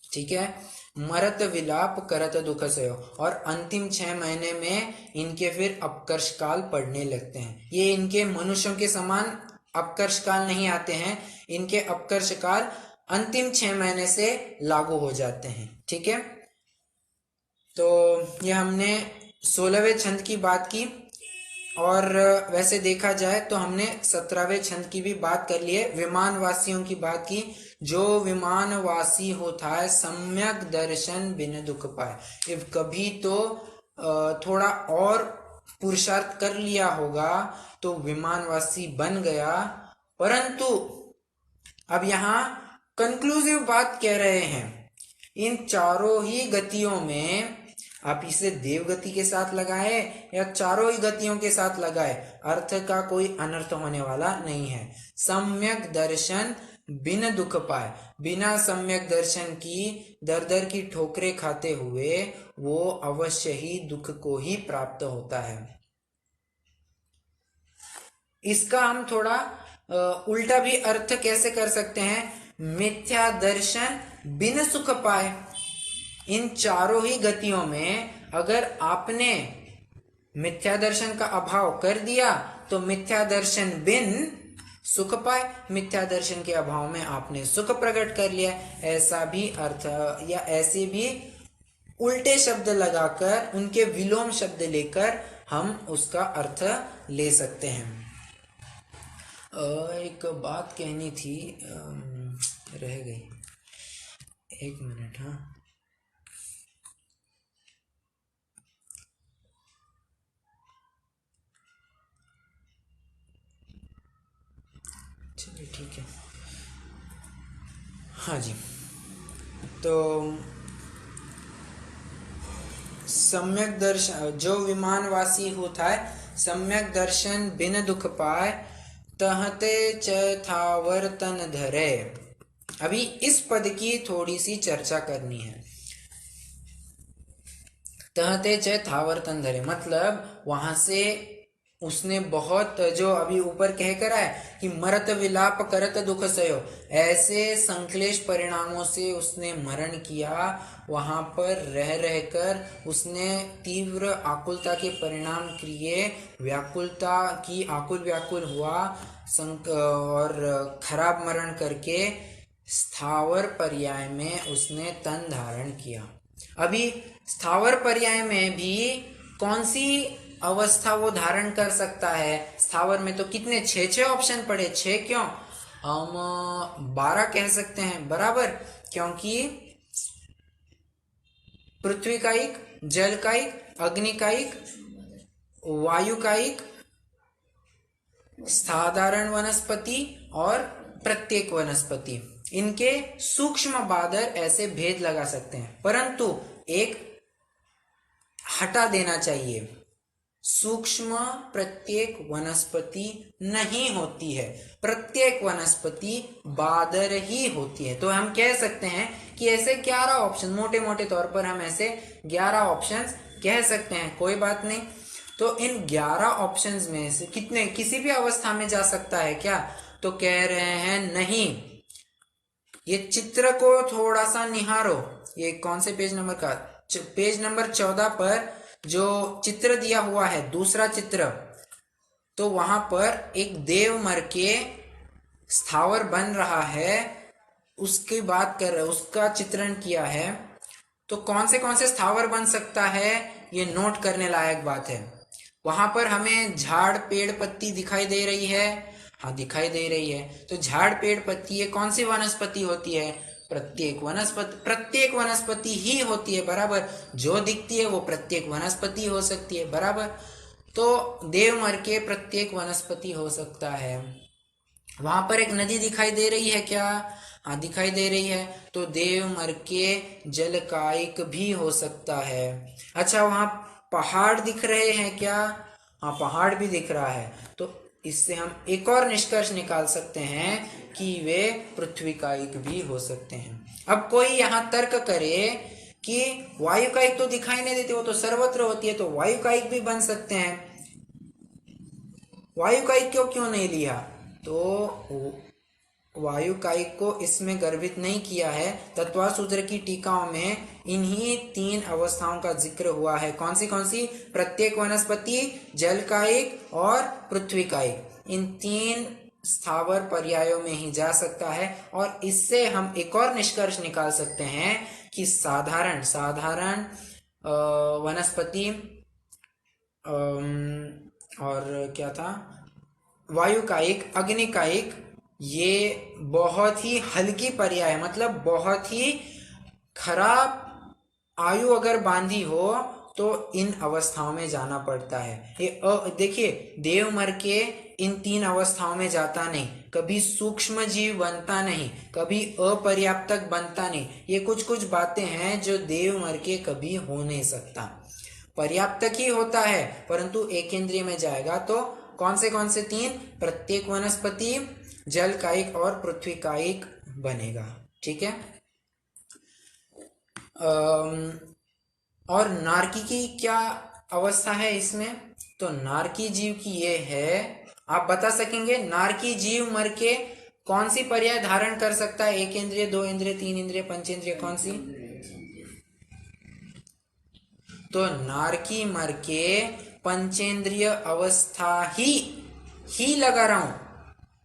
ठीक है, मरत विलाप करत दुख सयो, और अंतिम 6 महीने में इनके फिर अपकर्ष काल पड़ने लगते हैं। ये इनके मनुष्यों के समान अपकर्ष काल नहीं आते हैं, इनके अपकर्ष काल अंतिम 6 महीने से लागू हो जाते हैं। ठीक है, तो ये हमने 16वें छंद की बात की, और वैसे देखा जाए तो हमने 17वें छंद की भी बात कर ली है, विमानवासियों की बात की। जो विमानवासी होता है सम्यक दर्शन बिन दुख पाए। इफ कभी तो थोड़ा और पुरुषार्थ कर लिया होगा तो विमानवासी बन गया, परंतु अब यहाँ कंक्लूसिव बात कह रहे हैं, इन चारों ही गतियों में आप इसे देव गति के साथ लगाए या चारों ही गतियों के साथ लगाए, अर्थ का कोई अनर्थ होने वाला नहीं है। सम्यक दर्शन बिन दुख पाए, बिना सम्यक दर्शन की दर दर की ठोकरें खाते हुए वो अवश्य ही दुख को ही प्राप्त होता है। इसका हम थोड़ा उल्टा भी अर्थ कैसे कर सकते हैं, मिथ्या दर्शन बिन सुख पाए। इन चारों ही गतियों में अगर आपने मिथ्या दर्शन का अभाव कर दिया तो मिथ्या दर्शन बिन सुख पाए, मिथ्या दर्शन के अभाव में आपने सुख प्रकट कर लिया। ऐसा भी अर्थ या ऐसे भी उल्टे शब्द लगाकर उनके विलोम शब्द लेकर हम उसका अर्थ ले सकते हैं। एक बात कहनी थी, रह गई, एक मिनट। हाँ, चलिए ठीक है। हाँ जी, तो सम्यक दर्शन, जो विमानवासी होता है सम्यक दर्शन बिन दुख पाए, तहते च थावर तन धरे। अभी इस पद की थोड़ी सी चर्चा करनी है। तहते च थावर तन धरे मतलब वहां से उसने बहुत, जो अभी ऊपर कह कर आए कि मरत विलाप करत दुख सयो, ऐसे संक्लेश परिणामों से उसने मरण किया। वहां पर रह रहकर उसने तीव्र आकुलता के परिणाम किए, व्याकुलता की आकुल व्याकुल हुआ और खराब मरण करके स्थावर पर्याय में उसने तन धारण किया। अभी स्थावर पर्याय में भी कौन सी अवस्था वो धारण कर सकता है? स्थावर में तो कितने 6 ऑप्शन पड़े, 6 क्यों, हम 12 कह सकते हैं, बराबर, क्योंकि पृथ्वी कायिक, जल कायिक, अग्नि कायिक, वायु कायिक, साधारण वनस्पति और प्रत्येक वनस्पति, इनके सूक्ष्म बादर ऐसे भेद लगा सकते हैं। परंतु एक हटा देना चाहिए, सूक्ष्म प्रत्येक वनस्पति नहीं होती है, प्रत्येक वनस्पति बादर ही होती है। तो हम कह सकते हैं कि ऐसे 11 ऑप्शन, मोटे मोटे तौर पर हम ऐसे 11 ऑप्शंस कह सकते हैं, कोई बात नहीं। तो इन 11 ऑप्शंस में से कितने किसी भी अवस्था में जा सकता है क्या? तो कह रहे हैं नहीं। ये चित्र को थोड़ा सा निहारो, ये कौन से पेज नंबर का, पेज नंबर 14 पर जो चित्र दिया हुआ है, दूसरा चित्र, तो वहां पर एक देवमर के स्थावर बन रहा है, उसकी बात कर रहे, उसका चित्रण किया है। तो कौन से स्थावर बन सकता है, ये नोट करने लायक बात है। वहां पर हमें झाड़ पेड़ पत्ती दिखाई दे रही है। हाँ, दिखाई दे रही है। तो झाड़ पेड़ पत्ती ये कौन सी वनस्पति होती है? प्रत्येक वनस्पति ही होती है, बराबर। जो दिखती है वो प्रत्येक वनस्पति हो सकती है, बराबर। तो देवमर के प्रत्येक वनस्पति हो सकता है। वहां पर एक नदी दिखाई दे रही है क्या? हाँ, दिखाई दे रही है। तो देवमर के जलकायिक भी हो सकता है। अच्छा, वहां पहाड़ दिख रहे हैं क्या? हाँ, पहाड़ भी दिख रहा है। तो इससे हम एक और निष्कर्ष निकाल सकते हैं कि वे पृथ्वीकायिक भी हो सकते हैं। अब कोई यहाँ तर्क करे कि वायुकायिक तो दिखाई नहीं देती, वो तो सर्वत्र होती है, तो वायुकायिक भी बन सकते हैं। वायुकायिक क्यों नहीं लिया? तो वायुकायिक को इसमें गर्भित नहीं किया है। तत्वासूत्र की टीकाओं में इन्हीं 3 अवस्थाओं का जिक्र हुआ है। कौन सी? प्रत्येक वनस्पति, जलकायिक और पृथ्वीकायिक। इन 3 स्थावर पर्यायों में ही जा सकता है। और इससे हम एक और निष्कर्ष निकाल सकते हैं कि साधारण वनस्पति और क्या था, वायुकायिक, अग्निकायिक, ये बहुत ही हल्की पर्याय, मतलब बहुत ही खराब आयु अगर बांधी हो तो इन अवस्थाओं में जाना पड़ता है। ये देखिए, देवमर के इन 3 अवस्थाओं में जाता नहीं। कभी सूक्ष्म जीव बनता नहीं, कभी अपर्याप्तक बनता नहीं। ये कुछ बातें हैं जो देवमर के कभी हो नहीं सकता। पर्याप्तक ही होता है, परंतु एकेंद्रिय में जाएगा। तो कौन से 3? प्रत्येक वनस्पति, जलकायिक और पृथ्वीकायिक बनेगा। ठीक है। और नारकी की क्या अवस्था है इसमें? तो नारकी जीव की ये है, आप बता सकेंगे नारकी जीव मर के कौन सी पर्याय धारण कर सकता है? 1 इंद्रिय, 2 इंद्रिय, 3 इंद्रिय, पंचेंद्रिय, कौन सी? तो नारकी मर के पंचेंद्रिय अवस्था ही लगा रहा हूं।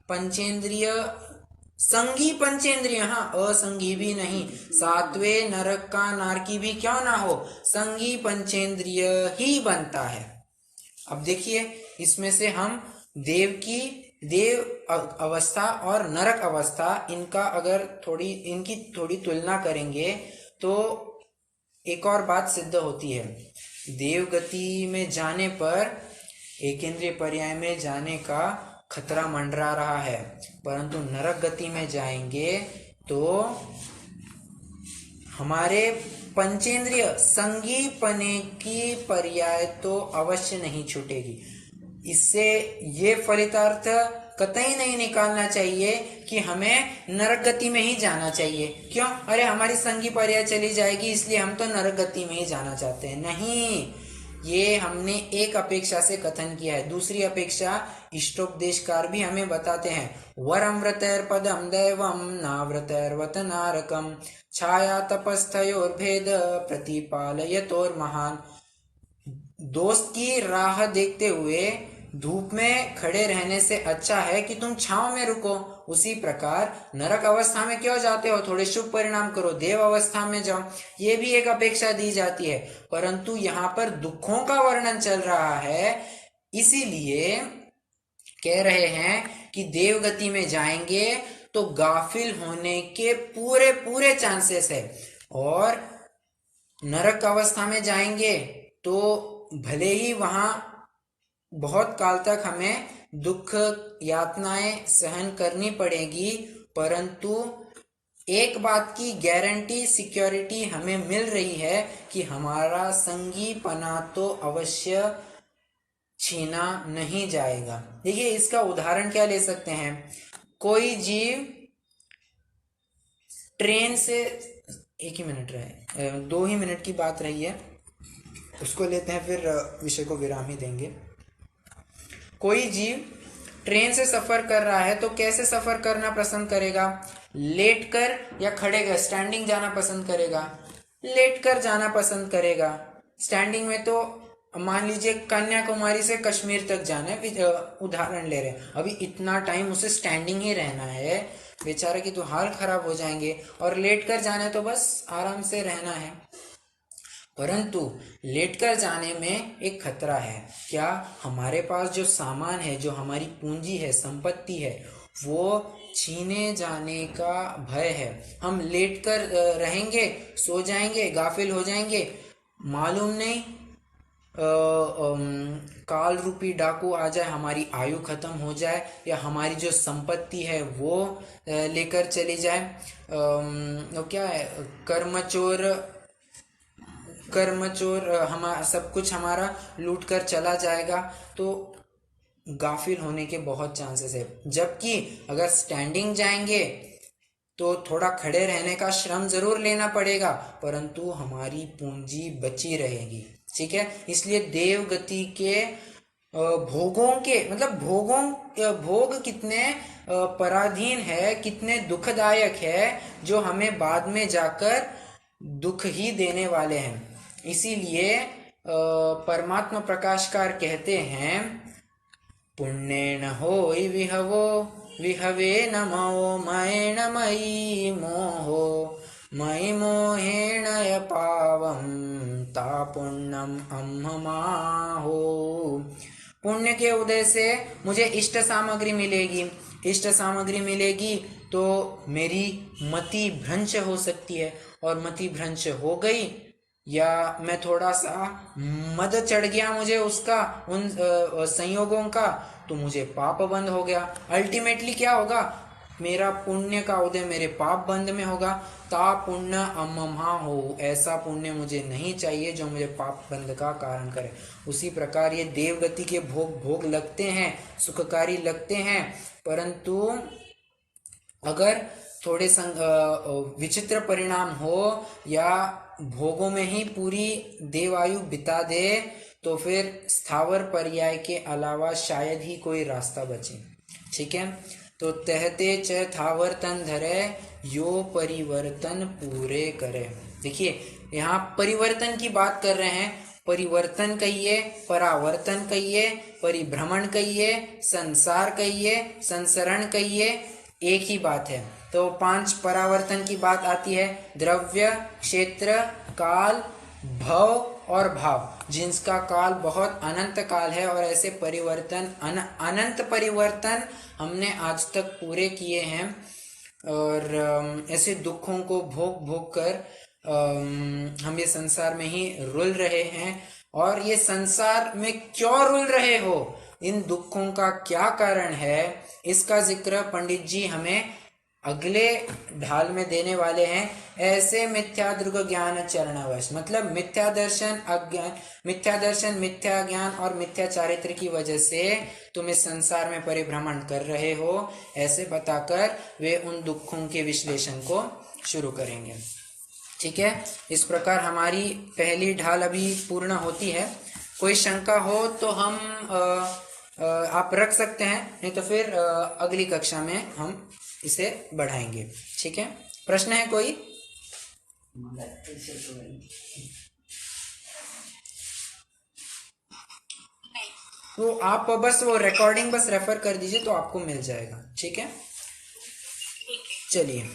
पंचेंद्रिय, संगी पंचेंद्रिय, हाँ, असंगी भी नहीं। 7वें नरक का नारकी भी क्यों ना हो, संगी पंचेंद्रिय ही बनता है। अब देखिए, इसमें से हम देव अवस्था और नरक अवस्था, इनका अगर इनकी थोड़ी तुलना करेंगे तो एक और बात सिद्ध होती है। देवगति में जाने पर एकेंद्रिय पर्याय में जाने का खतरा मंडरा रहा है, परंतु नरक गति में जाएंगे तो हमारे पंचेंद्रिय संगी पने की पर्याय तो अवश्य नहीं छूटेगी। इससे ये फलितार्थ कतई नहीं निकालना चाहिए कि हमें नरक गति में ही जाना चाहिए। क्यों? अरे, हमारी संगी पर्याय चली जाएगी इसलिए हम तो नरक गति में ही जाना चाहते हैं। नहीं, ये हमने एक अपेक्षा से कथन किया है। दूसरी अपेक्षा इष्टोपदेशकार भी हमें बताते हैं। वरम व्रतैर पदम दैवम नाव्रतैर वत नारकम छाया तपस्थयोर्भेद प्रतिपालयतोर महान। दोस्त की राह देखते हुए धूप में खड़े रहने से अच्छा है कि तुम छांव में रुको। उसी प्रकार नरक अवस्था में क्यों जाते हो, थोड़े शुभ परिणाम करो, देव अवस्था में जाओ, ये भी एक अपेक्षा दी जाती है। परंतु यहाँ पर दुखों का वर्णन चल रहा है, इसीलिए कह रहे हैं कि देवगति में जाएंगे तो गाफिल होने के पूरे चांसेस है, और नरक अवस्था में जाएंगे तो भले ही वहां बहुत काल तक हमें दुख यातनाएं सहन करनी पड़ेगी, परंतु एक बात की गारंटी, सिक्योरिटी हमें मिल रही है कि हमारा संगी पना तो अवश्य छीना नहीं जाएगा। देखिए, इसका उदाहरण क्या ले सकते हैं। कोई जीव ट्रेन से, 1 ही मिनट रहे, 2 ही मिनट की बात रही है, उसको लेते हैं, फिर विषय को विराम ही देंगे। कोई जीव ट्रेन से सफर कर रहा है तो कैसे सफर करना पसंद करेगा? लेटकर या खड़े स्टैंडिंग जाना पसंद करेगा? लेटकर जाना पसंद करेगा। स्टैंडिंग में तो मान लीजिए कन्याकुमारी से कश्मीर तक जाना है, उदाहरण ले रहे हैं, अभी इतना टाइम उसे स्टैंडिंग ही रहना है, बेचारे की तो हाल खराब हो जाएंगे। और लेट कर जाना है तो बस आराम से रहना है। परंतु लेटकर जाने में एक खतरा है। क्या? हमारे पास जो सामान है, जो हमारी पूंजी है, संपत्ति है, वो छीने जाने का भय है। हम लेटकर रहेंगे, सो जाएंगे, गाफिल हो जाएंगे, मालूम नहीं काल रूपी डाकू आ जाए, हमारी आयु खत्म हो जाए, या हमारी जो संपत्ति है वो लेकर चली जाए। वो क्या है, कर्मचोर, कर्मचोर हमारा सब कुछ हमारा लूट कर चला जाएगा। तो गाफिल होने के बहुत चांसेस है। जबकि अगर स्टैंडिंग जाएंगे तो थोड़ा खड़े रहने का श्रम जरूर लेना पड़ेगा, परंतु हमारी पूंजी बची रहेगी। ठीक है, इसलिए देव गति के भोगों के मतलब भोग कितने पराधीन है, कितने दुखदायक है, जो हमें बाद में जाकर दुख ही देने वाले हैं। इसीलिए परमात्मा प्रकाशकार कहते हैं, पुण्येन होई विहवो विहवे नमो मयेण मयि मोहो मयि मोहेण य पावं ता पुण्यम अम्हमाहो। पुण्य के उदय से मुझे इष्ट सामग्री मिलेगी, इष्ट सामग्री मिलेगी तो मेरी मति भ्रंश हो सकती है, और मति भ्रंश हो गई, या मैं थोड़ा सा मद चढ़ गया मुझे उसका, उन संयोगों का, तो मुझे पाप बंद हो गया। अल्टीमेटली क्या होगा, मेरा पुण्य का उदय मेरे पाप बंद में होगा। ता पुण्य अममहा हो, ऐसा पुण्य मुझे नहीं चाहिए जो मुझे पाप बंद का कारण करे। उसी प्रकार ये देवगति के भोग लगते हैं, सुखकारी लगते हैं, परंतु अगर थोड़े विचित्र परिणाम हो, या भोगों में ही पूरी देवायु बिता दे, तो फिर स्थावर पर्याय के अलावा शायद ही कोई रास्ता बचे। ठीक है, तो कहते च थावर तन धरे, यो परिवर्तन पूरे करे। देखिए, यहाँ परिवर्तन की बात कर रहे हैं। परिवर्तन कहिए, परावर्तन कहिए, परिभ्रमण कहिए, संसार कहिए, संसरण कहिए, एक ही बात है। तो 5 परावर्तन की बात आती है, द्रव्य, क्षेत्र, काल, भव और भाव, जिनका काल बहुत अनंत काल है। और ऐसे परिवर्तन, अनंत परिवर्तन हमने आज तक पूरे किए हैं, और ऐसे दुखों को भोग भोग कर हम ये संसार में ही रुल रहे हैं। और ये संसार में क्यों रुल रहे हो, इन दुखों का क्या कारण है, इसका जिक्र पंडित जी हमें अगले ढाल में देने वाले हैं। ऐसे मिथ्या दृग ज्ञान चरणवश, मतलब मिथ्या दर्शन, अज्ञान, मिथ्या दर्शन, मिथ्या ज्ञान और मिथ्या चारित्र की वजह से तुम इस संसार में परिभ्रमण कर रहे हो, ऐसे बताकर वे उन दुखों के विश्लेषण को शुरू करेंगे। ठीक है, इस प्रकार हमारी पहली ढाल अभी पूर्ण होती है। कोई शंका हो तो हम आप रख सकते हैं, नहीं तो फिर अगली कक्षा में हम इसे बढ़ाएंगे। ठीक है, प्रश्न है कोई? तो आप बस वो रिकॉर्डिंग बस रेफर कर दीजिए तो आपको मिल जाएगा। ठीक है, चलिए।